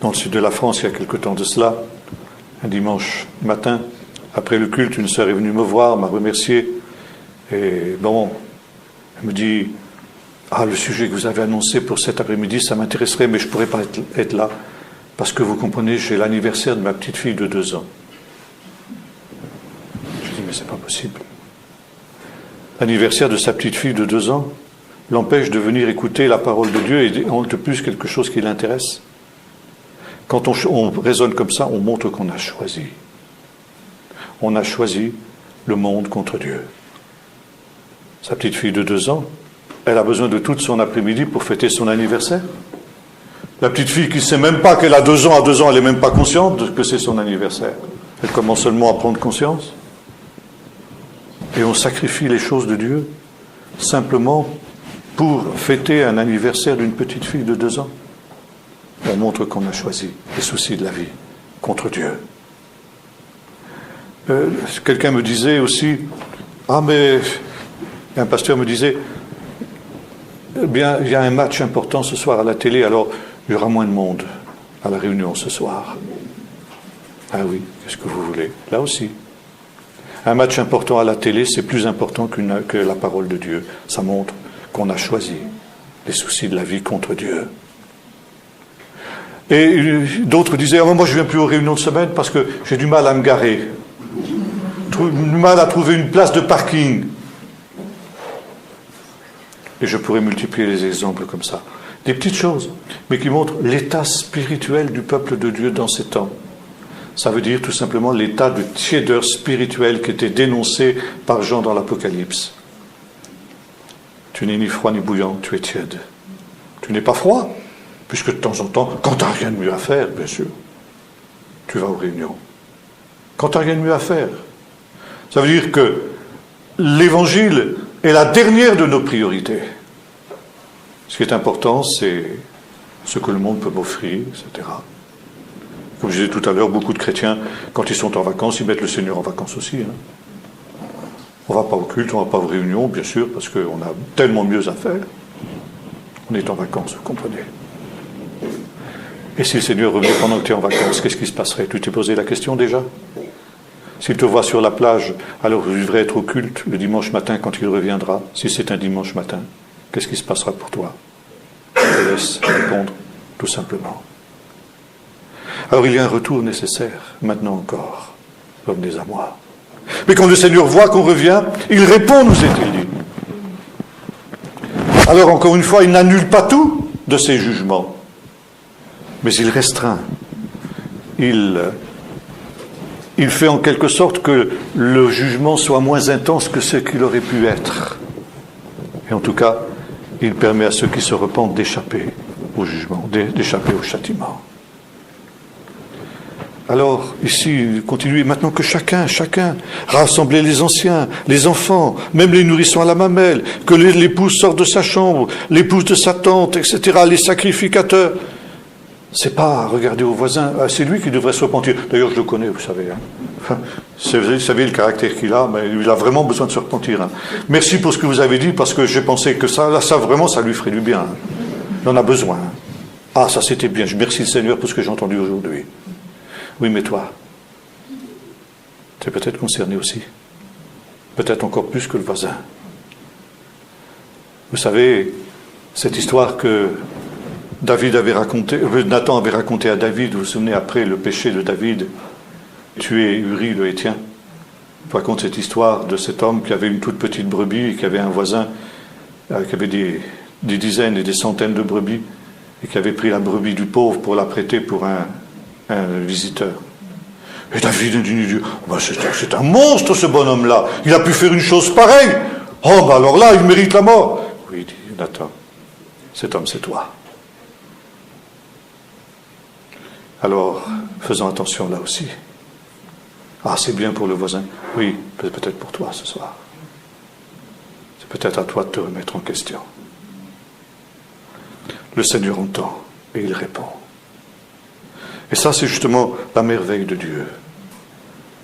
dans le sud de la France il y a quelque temps de cela, un dimanche matin. Après le culte, une sœur est venue me voir, m'a remercié. Et bon, elle me dit, le sujet que vous avez annoncé pour cet après-midi, ça m'intéresserait, mais je ne pourrais pas être là. Parce que vous comprenez, j'ai l'anniversaire de ma petite fille de 2 ans. Je dis, mais c'est pas possible. L'anniversaire de sa petite fille de 2 ans l'empêche de venir écouter la parole de Dieu et de plus quelque chose qui l'intéresse. Quand on raisonne comme ça, on montre qu'on a choisi. On a choisi le monde contre Dieu. Sa petite fille de 2 ans, elle a besoin de tout son après-midi pour fêter son anniversaire. La petite fille qui ne sait même pas qu'elle a 2 ans, à 2 ans, elle n'est même pas consciente que c'est son anniversaire. Elle commence seulement à prendre conscience. Et on sacrifie les choses de Dieu simplement pour fêter un anniversaire d'une petite fille de 2 ans. On montre qu'on a choisi les soucis de la vie contre Dieu. Quelqu'un me disait aussi, mais un pasteur me disait, bien, il y a un match important ce soir à la télé, alors il y aura moins de monde à la réunion ce soir. Ah oui, qu'est-ce que vous voulez? Là aussi. Un match important à la télé, c'est plus important que la parole de Dieu. Ça montre qu'on a choisi les soucis de la vie contre Dieu. Et d'autres disaient, moi je ne viens plus aux réunions de semaine parce que j'ai du mal à me garer. Du mal à trouver une place de parking. Et je pourrais multiplier les exemples comme ça. Des petites choses, mais qui montrent l'état spirituel du peuple de Dieu dans ces temps. Ça veut dire tout simplement l'état de tiédeur spirituel qui était dénoncé par Jean dans l'Apocalypse. Tu n'es ni froid ni bouillant, tu es tiède. Tu n'es pas froid, puisque de temps en temps, quand tu n'as rien de mieux à faire, bien sûr, tu vas aux réunions. Quand tu n'as rien de mieux à faire. Ça veut dire que l'évangile est la dernière de nos priorités. Ce qui est important, c'est ce que le monde peut m'offrir, etc. Comme je disais tout à l'heure, beaucoup de chrétiens, quand ils sont en vacances, ils mettent le Seigneur en vacances aussi. On ne va pas au culte, on ne va pas aux réunions, bien sûr, parce qu'on a tellement mieux à faire. On est en vacances, vous comprenez. Et si le Seigneur revenait pendant que tu es en vacances, qu'est-ce qui se passerait? Tu t'es posé la question déjà? S'il te voit sur la plage, alors tu devrais être au culte le dimanche matin quand il reviendra, si c'est un dimanche matin. Qu'est-ce qui se passera pour toi? Je te laisse répondre, tout simplement. Alors il y a un retour nécessaire, maintenant encore. Revenez à moi. Mais quand le Seigneur voit qu'on revient, il répond, nous est-il dit. Alors encore une fois, il n'annule pas tout de ses jugements, mais il restreint. Il fait en quelque sorte que le jugement soit moins intense que ce qu'il aurait pu être. Et en tout cas, il permet à ceux qui se repentent d'échapper au jugement, d'échapper au châtiment. Alors, ici, il continue, maintenant que chacun, rassemblez les anciens, les enfants, même les nourrissons à la mamelle, que l'épouse sorte de sa chambre, l'épouse de sa tante, etc., les sacrificateurs. C'est pas regarder au voisin, c'est lui qui devrait se repentir. D'ailleurs, je le connais, vous savez. Vous savez le caractère qu'il a, mais il a vraiment besoin de se repentir. Merci pour ce que vous avez dit, parce que j'ai pensé que ça vraiment, ça lui ferait du bien. Il en a besoin. Ah, ça c'était bien. Je remercie le Seigneur pour ce que j'ai entendu aujourd'hui. Oui, mais toi, tu es peut-être concerné aussi. Peut-être encore plus que le voisin. Vous savez, cette histoire que Nathan avait raconté à David, vous vous souvenez, après le péché de David, tuer Uri le Héthien. Je raconte cette histoire de cet homme qui avait une toute petite brebis et qui avait un voisin qui avait des dizaines et des centaines de brebis et qui avait pris la brebis du pauvre pour la prêter pour un visiteur. Et David a dit, oh, c'est un monstre ce bonhomme-là, il a pu faire une chose pareille. Oh, ben alors là, il mérite la mort. Oui, il dit, Nathan, cet homme c'est toi. Alors, faisons attention là aussi. Ah, c'est bien pour le voisin. Oui, peut-être pour toi ce soir. C'est peut-être à toi de te remettre en question. Le Seigneur entend et il répond. Et ça, c'est justement la merveille de Dieu.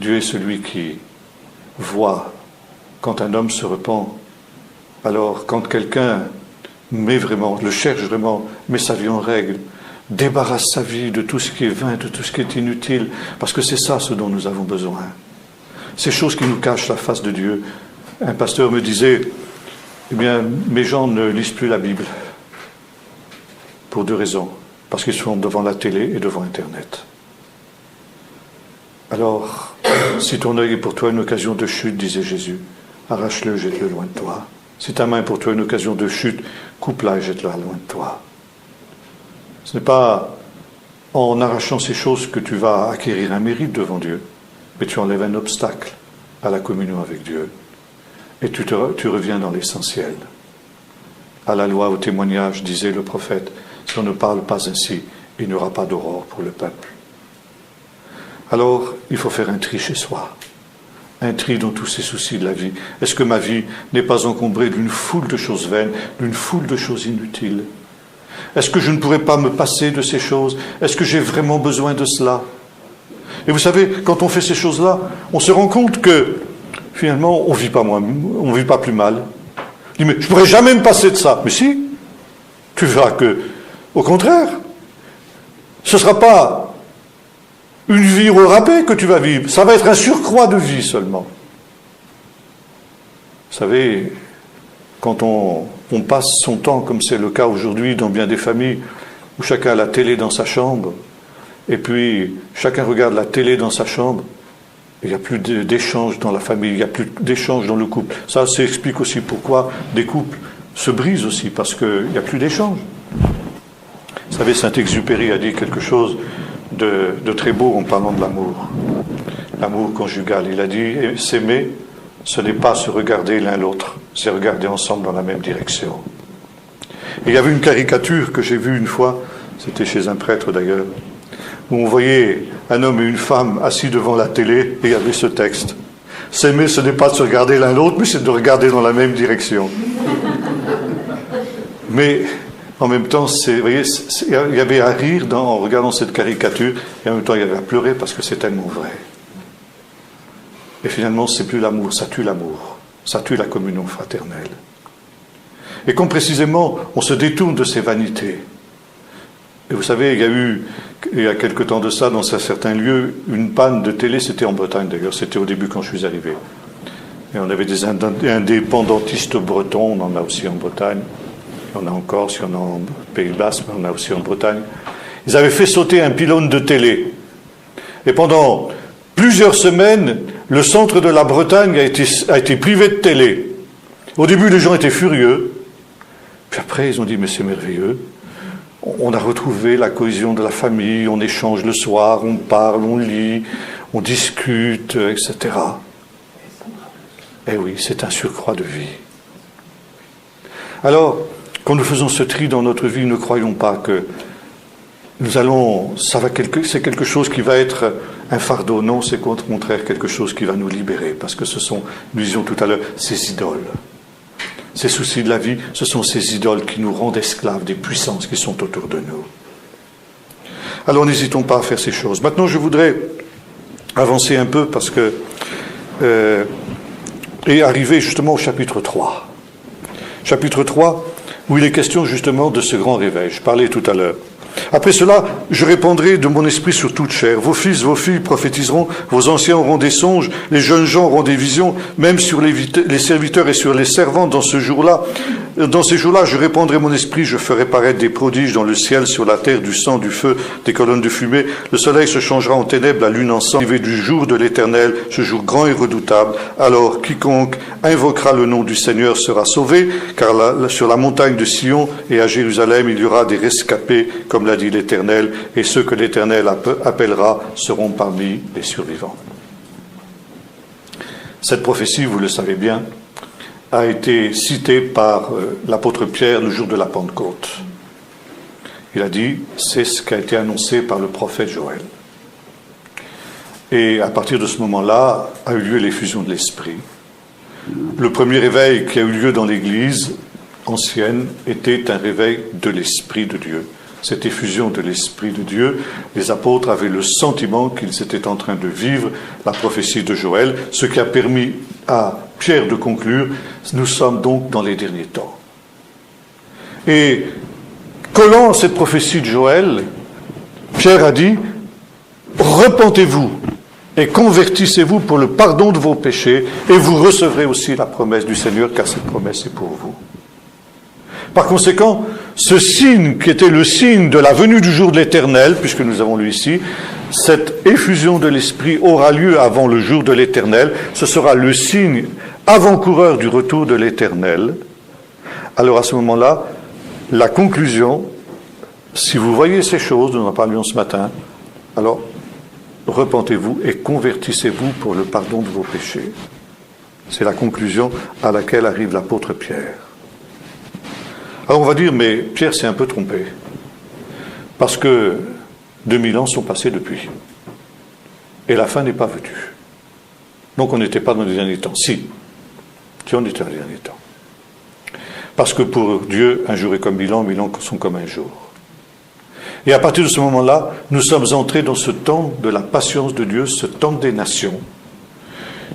Dieu est celui qui voit quand un homme se repent. Alors, quand quelqu'un le cherche vraiment, met sa vie en règle, débarrasse sa vie de tout ce qui est vain, de tout ce qui est inutile, parce que c'est ça ce dont nous avons besoin. Ces choses qui nous cachent la face de Dieu. Un pasteur me disait, eh bien, mes gens ne lisent plus la Bible. Pour deux raisons. Parce qu'ils sont devant la télé et devant Internet. Alors, si ton œil est pour toi une occasion de chute, disait Jésus, arrache-le, jette-le loin de toi. Si ta main est pour toi une occasion de chute, coupe-la et jette-la loin de toi. Ce n'est pas en arrachant ces choses que tu vas acquérir un mérite devant Dieu, mais tu enlèves un obstacle à la communion avec Dieu. Et tu reviens dans l'essentiel. À la loi, au témoignage, disait le prophète, si on ne parle pas ainsi, il n'y aura pas d'aurore pour le peuple. Alors, il faut faire un tri chez soi. Un tri dans tous ces soucis de la vie. Est-ce que ma vie n'est pas encombrée d'une foule de choses vaines, d'une foule de choses inutiles? Est-ce que je ne pourrais pas me passer de ces choses? Est-ce que j'ai vraiment besoin de cela? Et vous savez, quand on fait ces choses-là, on se rend compte que, finalement, on ne vit pas plus mal. Je dis, mais je ne pourrais jamais me passer de ça. Mais si, tu verras que, au contraire, ce ne sera pas une vie au rabais que tu vas vivre, ça va être un surcroît de vie seulement. Vous savez, quand on passe son temps, comme c'est le cas aujourd'hui dans bien des familles, où chacun a la télé dans sa chambre, et puis chacun regarde la télé dans sa chambre, il n'y a plus d'échange dans la famille, il n'y a plus d'échange dans le couple. Ça explique aussi pourquoi des couples se brisent aussi, parce qu'il n'y a plus d'échange. Vous savez, Saint-Exupéry a dit quelque chose de très beau en parlant de l'amour. L'amour conjugal. Il a dit, s'aimer, ce n'est pas se regarder l'un l'autre, c'est regarder ensemble dans la même direction. Et il y avait une caricature que j'ai vue une fois, c'était chez un prêtre d'ailleurs, où on voyait un homme et une femme assis devant la télé, et il y avait ce texte. S'aimer, ce n'est pas de se regarder l'un l'autre, mais c'est de regarder dans la même direction. Mais en même temps, vous voyez, il y avait à rire en regardant cette caricature, et en même temps il y avait à pleurer parce que c'est tellement vrai. Et finalement, c'est plus l'amour, ça tue la communion fraternelle. Et comme précisément, on se détourne de ces vanités. Et vous savez, il y a quelque temps de ça, dans certains lieux, une panne de télé, c'était en Bretagne d'ailleurs, c'était au début quand je suis arrivé. Et on avait des indépendantistes bretons, on en a aussi en Bretagne. On a en Corse, on a en Pays Basque, mais on a aussi en Bretagne. Ils avaient fait sauter un pylône de télé. Et pendant plusieurs semaines, le centre de la Bretagne a été privé de télé. Au début, les gens étaient furieux. Puis après, ils ont dit, mais c'est merveilleux. On a retrouvé la cohésion de la famille, on échange le soir, on parle, on lit, on discute, etc. Eh oui, c'est un surcroît de vie. Alors, quand nous faisons ce tri dans notre vie, ne croyons pas que c'est quelque chose qui va être un fardeau. Non, c'est au contraire quelque chose qui va nous libérer, parce que ce sont, nous disions tout à l'heure, ces idoles. Ces soucis de la vie, ce sont ces idoles qui nous rendent esclaves des puissances qui sont autour de nous. Alors n'hésitons pas à faire ces choses. Maintenant, je voudrais avancer un peu, parce que et arriver justement au chapitre 3. Chapitre 3, où il est question justement de ce grand réveil. Je parlais tout à l'heure. Après cela, je répandrai de mon esprit sur toute chair. Vos fils, vos filles prophétiseront, vos anciens auront des songes, les jeunes gens auront des visions, même sur les serviteurs et sur les servantes dans ce jour-là. Dans ces jours-là, je répandrai mon esprit, je ferai paraître des prodiges dans le ciel, sur la terre, du sang, du feu, des colonnes de fumée. Le soleil se changera en ténèbres, la lune en sang. Arrivé du jour de l'Éternel, ce jour grand et redoutable. Alors quiconque invoquera le nom du Seigneur sera sauvé, car sur la montagne de Sion et à Jérusalem, il y aura des rescapés, comme l'a dit l'Éternel, et ceux que l'Éternel appellera seront parmi les survivants. Cette prophétie, vous le savez bien, a été citée par l'apôtre Pierre le jour de la Pentecôte. Il a dit, c'est ce qui a été annoncé par le prophète Joël. Et à partir de ce moment-là, a eu lieu l'effusion de l'Esprit. Le premier réveil qui a eu lieu dans l'Église ancienne était un réveil de l'Esprit de Dieu. Cette effusion de l'Esprit de Dieu, les apôtres avaient le sentiment qu'ils étaient en train de vivre la prophétie de Joël, ce qui a permis à Pierre de conclure, nous sommes donc dans les derniers temps. Et collant cette prophétie de Joël, Pierre a dit, repentez-vous et convertissez-vous pour le pardon de vos péchés, et vous recevrez aussi la promesse du Seigneur, car cette promesse est pour vous. Par conséquent, ce signe qui était le signe de la venue du jour de l'Éternel, puisque nous avons lu ici, cette effusion de l'Esprit aura lieu avant le jour de l'Éternel, ce sera le signe avant-coureur du retour de l'Éternel. Alors à ce moment-là, la conclusion, si vous voyez ces choses, nous en parlions ce matin, alors repentez-vous et convertissez-vous pour le pardon de vos péchés. C'est la conclusion à laquelle arrive l'apôtre Pierre. Alors on va dire, mais Pierre s'est un peu trompé, parce que 2000 ans sont passés depuis, et la fin n'est pas venue. Donc on n'était pas dans les derniers temps. Si on était dans les derniers temps. Parce que pour Dieu, un jour est comme 1000 ans sont comme un jour. Et à partir de ce moment-là, nous sommes entrés dans ce temps de la patience de Dieu, ce temps des nations,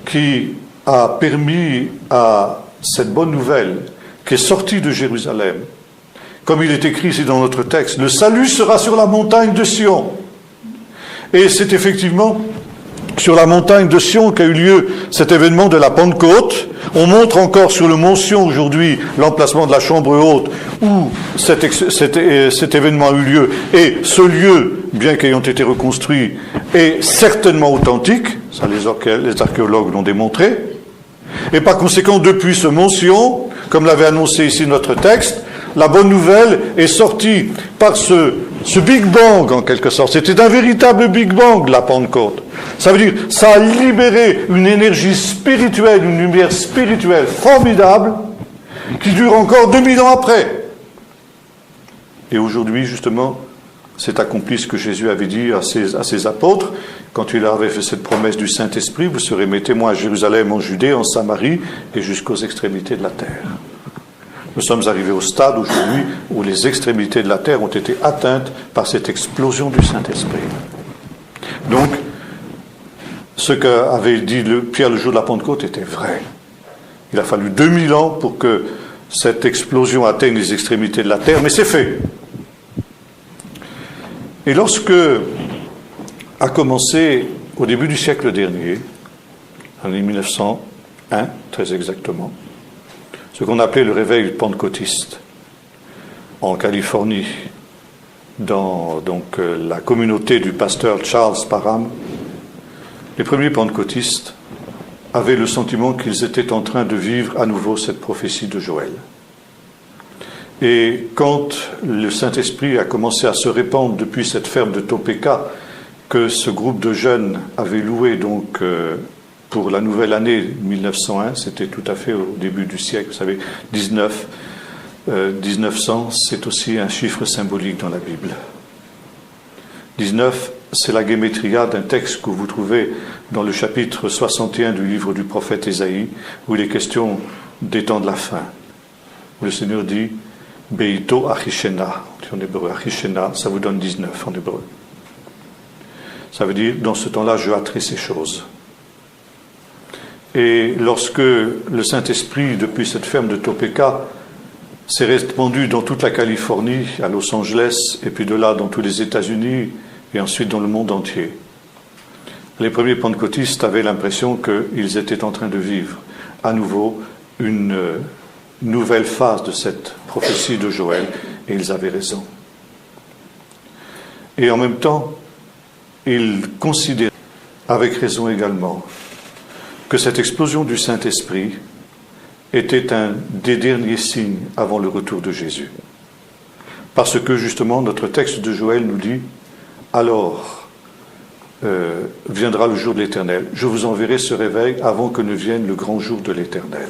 qui a permis à cette bonne nouvelle qui est sortie de Jérusalem, comme il est écrit ici dans notre texte, le salut sera sur la montagne de Sion. Et c'est effectivement sur la montagne de Sion qu'a eu lieu cet événement de la Pentecôte. On montre encore sur le mont Sion aujourd'hui l'emplacement de la chambre haute où cet événement a eu lieu. Et ce lieu, bien qu'ayant été reconstruit, est certainement authentique. Ça, les archéologues l'ont démontré. Et par conséquent, depuis ce mont Sion, comme l'avait annoncé ici notre texte, la bonne nouvelle est sortie par ce Big Bang, en quelque sorte. C'était un véritable Big Bang, la Pentecôte. Ça veut dire, ça a libéré une énergie spirituelle, une lumière spirituelle formidable, qui dure encore 2000 ans après. Et aujourd'hui, justement, c'est accompli ce que Jésus avait dit à ses apôtres, quand il avait fait cette promesse du Saint-Esprit, vous serez mes témoins à Jérusalem, en Judée, en Samarie, et jusqu'aux extrémités de la terre. Nous sommes arrivés au stade aujourd'hui où les extrémités de la terre ont été atteintes par cette explosion du Saint-Esprit. Donc, ce qu'avait dit Pierre le jour de la Pentecôte était vrai. Il a fallu 2000 ans pour que cette explosion atteigne les extrémités de la terre, mais c'est fait. Et lorsque a commencé, au début du siècle dernier, en 1901, très exactement, ce qu'on appelait le réveil pentecôtiste en Californie, dans la communauté du pasteur Charles Parham, les premiers pentecôtistes avaient le sentiment qu'ils étaient en train de vivre à nouveau cette prophétie de Joël. Et quand le Saint-Esprit a commencé à se répandre depuis cette ferme de Topeka, que ce groupe de jeunes avait loué donc pour la nouvelle année 1901, c'était tout à fait au début du siècle, vous savez, 1900, c'est aussi un chiffre symbolique dans la Bible. 19, c'est la gématria d'un texte que vous trouvez dans le chapitre 61 du livre du prophète Ésaïe, où il est question des temps de la fin, où le Seigneur dit « Beito achishena », en hébreu, achishena, ça vous donne 19 en hébreu. Ça veut dire, dans ce temps-là, je hâterai ces choses. Et lorsque le Saint-Esprit, depuis cette ferme de Topeka, s'est répandu dans toute la Californie, à Los Angeles, et puis de là dans tous les États-Unis, et ensuite dans le monde entier. Les premiers pentecôtistes avaient l'impression qu'ils étaient en train de vivre à nouveau une nouvelle phase de cette prophétie de Joël, et ils avaient raison. Et en même temps, ils considéraient, avec raison également, que cette explosion du Saint-Esprit était un des derniers signes avant le retour de Jésus. Parce que justement, notre texte de Joël nous dit « Alors viendra le jour de l'Éternel, je vous enverrai ce réveil avant que ne vienne le grand jour de l'Éternel. »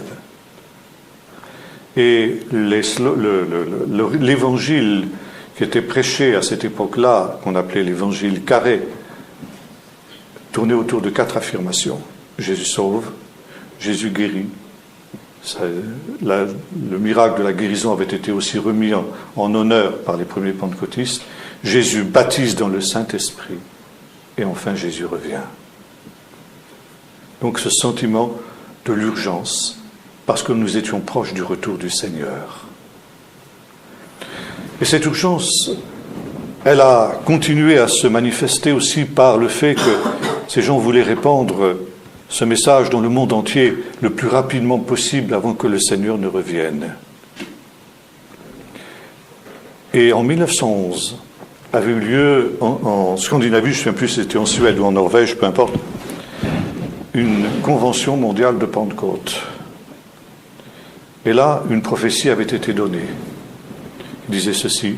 Et l'évangile qui était prêché à cette époque-là, qu'on appelait l'évangile carré, tournait autour de 4 affirmations. Jésus sauve, Jésus guérit. Le miracle de la guérison avait été aussi remis en honneur par les premiers pentecôtistes. Jésus baptise dans le Saint-Esprit. Et enfin, Jésus revient. Donc ce sentiment de l'urgence, parce que nous étions proches du retour du Seigneur. Et cette urgence, elle a continué à se manifester aussi par le fait que ces gens voulaient répandre ce message dans le monde entier le plus rapidement possible avant que le Seigneur ne revienne. Et en 1911, avait eu lieu en Scandinavie, je ne sais plus si c'était en Suède ou en Norvège, peu importe, une convention mondiale de Pentecôte. Et là, une prophétie avait été donnée. Il disait ceci: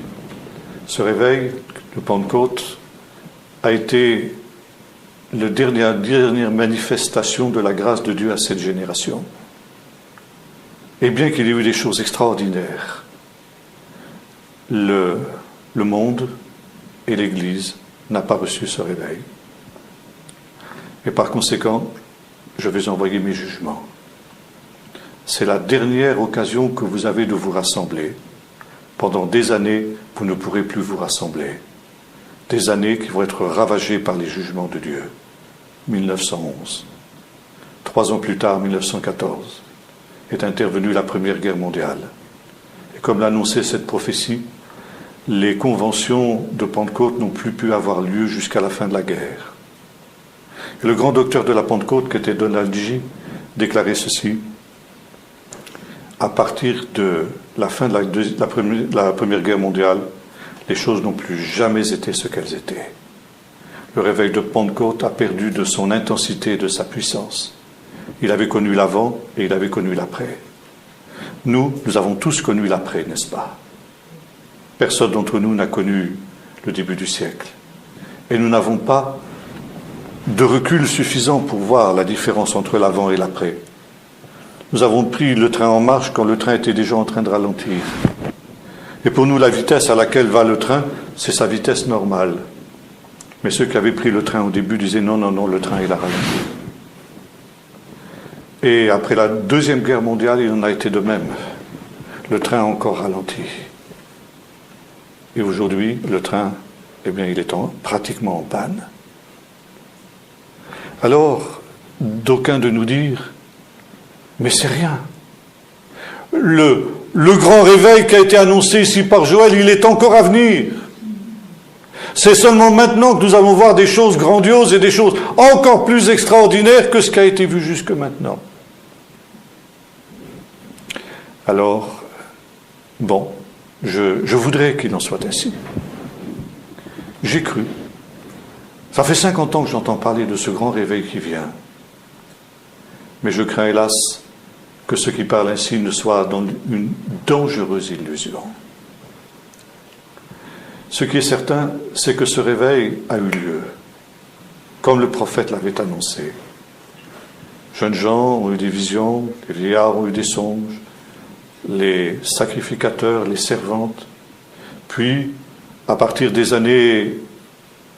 ce réveil de Pentecôte a été la dernière manifestation de la grâce de Dieu à cette génération. Et bien qu'il y ait eu des choses extraordinaires, le monde et l'Église n'a pas reçu ce réveil. Et par conséquent, je vais envoyer mes jugements. C'est la dernière occasion que vous avez de vous rassembler. Pendant des années, vous ne pourrez plus vous rassembler. Des années qui vont être ravagées par les jugements de Dieu. 1911. 3 ans plus tard, 1914, est intervenue la Première Guerre mondiale. Et comme l'annonçait cette prophétie, les conventions de Pentecôte n'ont plus pu avoir lieu jusqu'à la fin de la guerre. Et le grand docteur de la Pentecôte, qui était Donald G., déclarait ceci: à partir de la fin de la Première Guerre mondiale, les choses n'ont plus jamais été ce qu'elles étaient. Le réveil de Pentecôte a perdu de son intensité et de sa puissance. Il avait connu l'avant et il avait connu l'après. Nous avons tous connu l'après, n'est-ce pas? Personne d'entre nous n'a connu le début du siècle. Et nous n'avons pas de recul suffisant pour voir la différence entre l'avant et l'après. Nous avons pris le train en marche quand le train était déjà en train de ralentir. Et pour nous, la vitesse à laquelle va le train, c'est sa vitesse normale. Mais ceux qui avaient pris le train au début disaient non, le train il a ralenti. Et après la Deuxième Guerre mondiale, il en a été de même. Le train a encore ralenti. Et aujourd'hui, le train, eh bien, il est pratiquement en panne. Alors, d'aucuns de nous dire, mais c'est rien. Le grand réveil qui a été annoncé ici par Joël, il est encore à venir. C'est seulement maintenant que nous allons voir des choses grandioses et des choses encore plus extraordinaires que ce qui a été vu jusque maintenant. Alors, bon, je voudrais qu'il en soit ainsi. J'ai cru. Ça fait 50 ans que j'entends parler de ce grand réveil qui vient. Mais je crains hélas que ceux qui parlent ainsi ne soient dans une dangereuse illusion. Ce qui est certain, c'est que ce réveil a eu lieu, comme le prophète l'avait annoncé. Jeunes gens ont eu des visions, les vieillards ont eu des songes, les sacrificateurs, les servantes. Puis, à partir des années,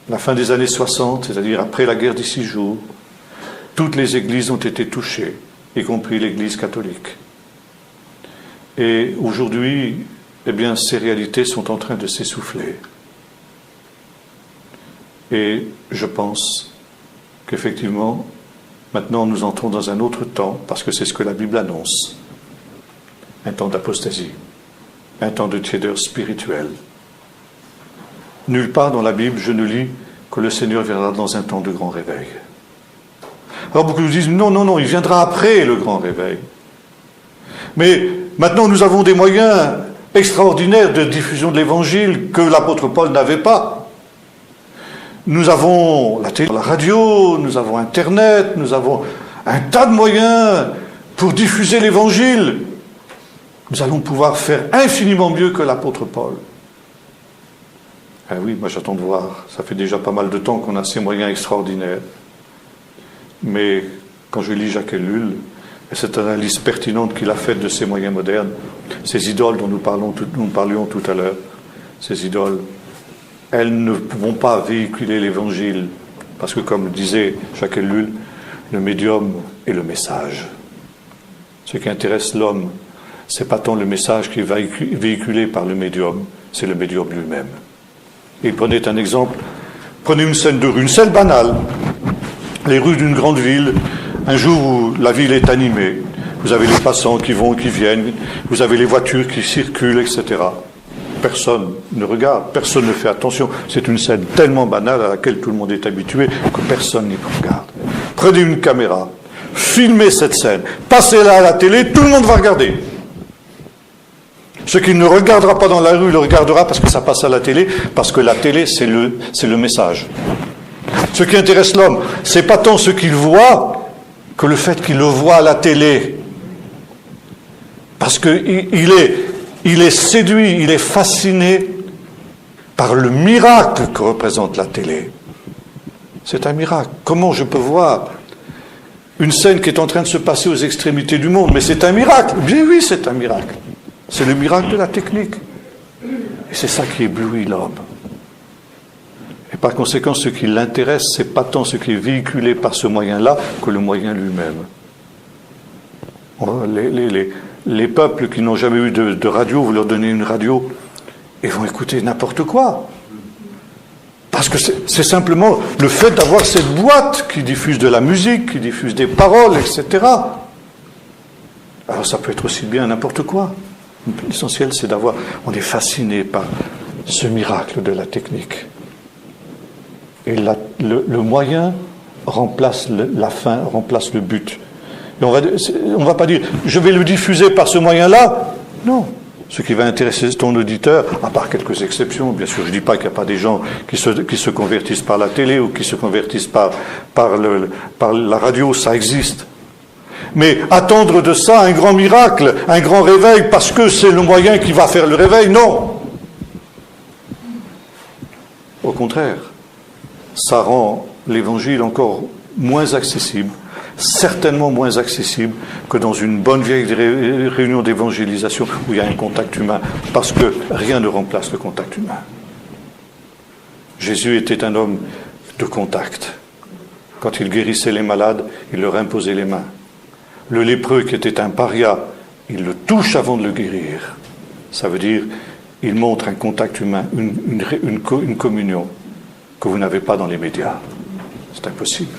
la fin des années 60, c'est-à-dire après la guerre des 6 jours, toutes les églises ont été touchées, y compris l'église catholique. Et aujourd'hui, eh bien, ces réalités sont en train de s'essouffler. Et je pense qu'effectivement, maintenant nous entrons dans un autre temps, parce que c'est ce que la Bible annonce, un temps d'apostasie. un temps de tiédeur spirituelle. Nulle part dans la Bible, je ne lis que le Seigneur viendra dans un temps de grand réveil. Alors beaucoup nous disent, non, il viendra après le grand réveil. Mais maintenant, nous avons des moyens extraordinaires de diffusion de l'Évangile que l'apôtre Paul n'avait pas. Nous avons la télé, la radio, nous avons Internet, nous avons un tas de moyens pour diffuser l'Évangile. Nous allons pouvoir faire infiniment mieux que l'apôtre Paul. Ah oui, moi j'attends de voir. Ça fait déjà pas mal de temps qu'on a ces moyens extraordinaires. Mais quand je lis Jacques Ellul, et cette analyse pertinente qu'il a faite de ces moyens modernes, ces idoles dont nous parlions tout à l'heure, ces idoles, elles ne vont pas véhiculer l'Évangile. Parce que comme disait Jacques Ellul, le médium est le message. Ce qui intéresse l'homme, c'est pas tant le message qui est véhiculé par le médium, c'est le médium lui-même. Il prenait un exemple, prenez une scène de rue, une scène banale, les rues d'une grande ville, un jour où la ville est animée, vous avez les passants qui vont et qui viennent, vous avez les voitures qui circulent, etc. Personne ne regarde, personne ne fait attention. C'est une scène tellement banale à laquelle tout le monde est habitué que personne n'y regarde. Prenez une caméra, filmez cette scène, passez-la à la télé, tout le monde va regarder. Ce qui ne regardera pas dans la rue le regardera parce que ça passe à la télé, parce que la télé, c'est le message. Ce qui intéresse l'homme, c'est pas tant ce qu'il voit que le fait qu'il le voit à la télé. Parce qu'il est séduit, il est fasciné par le miracle que représente la télé. C'est un miracle. Comment je peux voir une scène qui est en train de se passer aux extrémités du monde? Mais c'est un miracle. Bien oui, c'est un miracle. C'est le miracle de la technique. Et c'est ça qui éblouit l'homme. Et par conséquent, ce qui l'intéresse, c'est pas tant ce qui est véhiculé par ce moyen-là que le moyen lui-même. Les peuples qui n'ont jamais eu de radio, vous leur donnez une radio, ils vont écouter n'importe quoi. Parce que c'est simplement le fait d'avoir cette boîte qui diffuse de la musique, qui diffuse des paroles, etc. Alors ça peut être aussi bien n'importe quoi. L'essentiel, c'est on est fasciné par ce miracle de la technique. Et le moyen remplace la fin, remplace le but. Et on va pas dire, je vais le diffuser par ce moyen-là. Non. Ce qui va intéresser ton auditeur, à part quelques exceptions, bien sûr, je ne dis pas qu'il n'y a pas des gens qui se convertissent par la télé ou qui se convertissent par la radio, ça existe. Mais attendre de ça un grand miracle, un grand réveil, parce que c'est le moyen qui va faire le réveil, non. Au contraire, ça rend l'Évangile encore moins accessible, certainement moins accessible que dans une bonne vieille réunion d'évangélisation où il y a un contact humain, parce que rien ne remplace le contact humain. Jésus était un homme de contact. Quand il guérissait les malades, il leur imposait les mains. Le lépreux qui était un paria, il le touche avant de le guérir. Ça veut dire, il montre un contact humain, une communion que vous n'avez pas dans les médias. C'est impossible.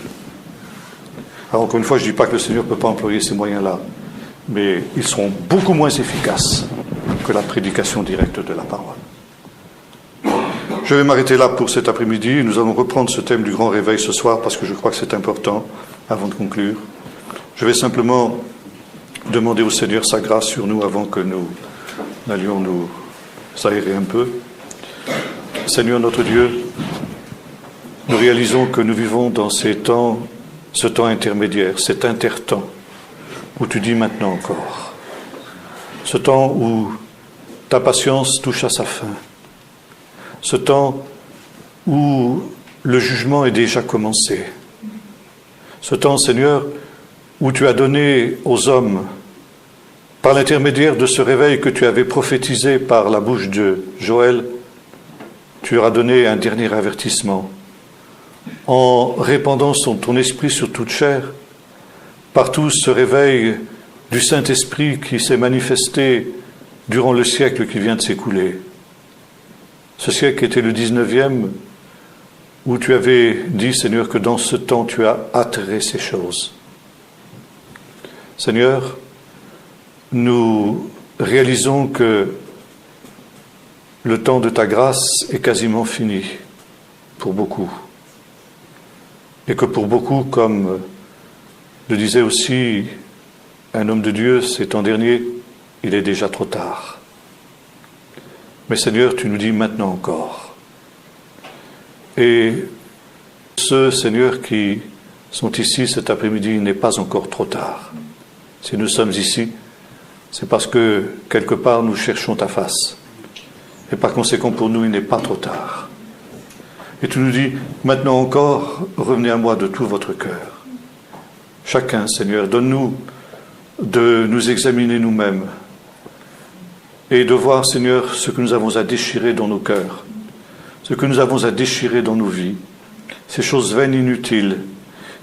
Alors encore une fois, je ne dis pas que le Seigneur ne peut pas employer ces moyens-là, mais ils seront beaucoup moins efficaces que la prédication directe de la parole. Je vais m'arrêter là pour cet après-midi. Nous allons reprendre ce thème du grand réveil ce soir parce que je crois que c'est important avant de conclure. Je vais simplement demander au Seigneur sa grâce sur nous avant que nous n'allions nous aérer un peu. Seigneur notre Dieu, nous réalisons que nous vivons dans ce temps intermédiaire, cet intertemps, où tu dis maintenant encore. Ce temps où ta patience touche à sa fin. Ce temps où le jugement est déjà commencé. Ce temps, Seigneur, où tu as donné aux hommes, par l'intermédiaire de ce réveil que tu avais prophétisé par la bouche de Joël, tu leur as donné un dernier avertissement. En répandant ton esprit sur toute chair, partout ce réveil du Saint-Esprit qui s'est manifesté durant le siècle qui vient de s'écouler. Ce siècle était le 19e, où tu avais dit, Seigneur, que dans ce temps tu as atterré ces choses. Seigneur, nous réalisons que le temps de ta grâce est quasiment fini pour beaucoup. Et que pour beaucoup, comme le disait aussi un homme de Dieu ces temps derniers, il est déjà trop tard. Mais Seigneur, tu nous dis maintenant encore. Et ceux, Seigneur, qui sont ici cet après-midi, il n'est pas encore trop tard. Si nous sommes ici, c'est parce que quelque part nous cherchons ta face. Et par conséquent, pour nous, il n'est pas trop tard. Et tu nous dis, maintenant encore, revenez à moi de tout votre cœur. Chacun, Seigneur, donne-nous de nous examiner nous-mêmes et de voir, Seigneur, ce que nous avons à déchirer dans nos cœurs, ce que nous avons à déchirer dans nos vies, ces choses vaines inutiles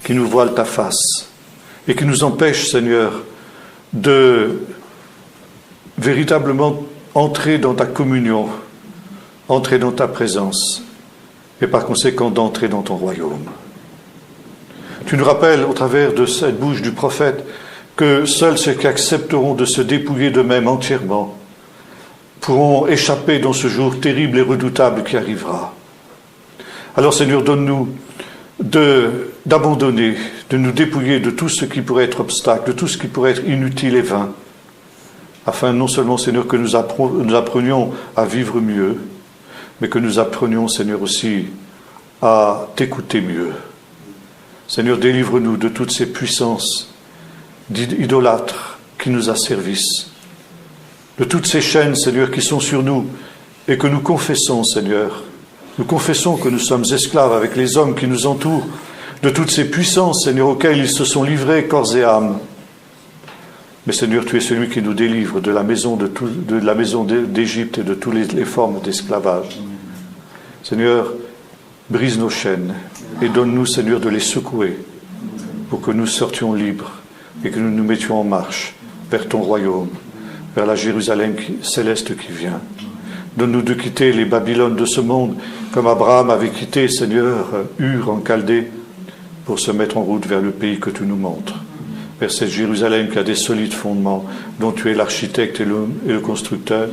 qui nous voilent ta face et qui nous empêchent, Seigneur, de véritablement entrer dans ta communion, entrer dans ta présence et par conséquent d'entrer dans ton royaume. Tu nous rappelles au travers de cette bouche du prophète que seuls ceux qui accepteront de se dépouiller d'eux-mêmes entièrement pourront échapper dans ce jour terrible et redoutable qui arrivera. Alors Seigneur, donne-nous d'abandonner, de nous dépouiller de tout ce qui pourrait être obstacle, de tout ce qui pourrait être inutile et vain, afin non seulement, Seigneur, que nous apprenions à vivre mieux, mais que nous apprenions, Seigneur, aussi à t'écouter mieux. Seigneur, délivre-nous de toutes ces puissances d'idolâtres qui nous asservissent, de toutes ces chaînes, Seigneur, qui sont sur nous et que nous confessons, Seigneur. Nous confessons que nous sommes esclaves avec les hommes qui nous entourent, de toutes ces puissances, Seigneur, auxquelles ils se sont livrés corps et âme. Mais Seigneur, tu es celui qui nous délivre de la maison d'Égypte et de toutes les formes d'esclavage. Seigneur, brise nos chaînes et donne-nous, Seigneur, de les secouer pour que nous sortions libres et que nous nous mettions en marche vers ton royaume, vers la Jérusalem céleste qui vient. Donne-nous de quitter les Babylones de ce monde, comme Abraham avait quitté, Seigneur, Ur en Chaldée, pour se mettre en route vers le pays que tu nous montres, vers cette Jérusalem qui a des solides fondements, dont tu es l'architecte et le constructeur.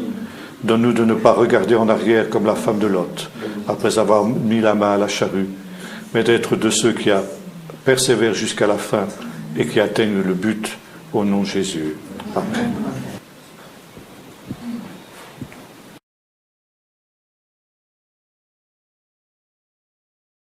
Donne-nous de ne pas regarder en arrière comme la femme de Lot, après avoir mis la main à la charrue, mais d'être de ceux qui persévèrent jusqu'à la fin et qui atteignent le but au nom de Jésus. Amen.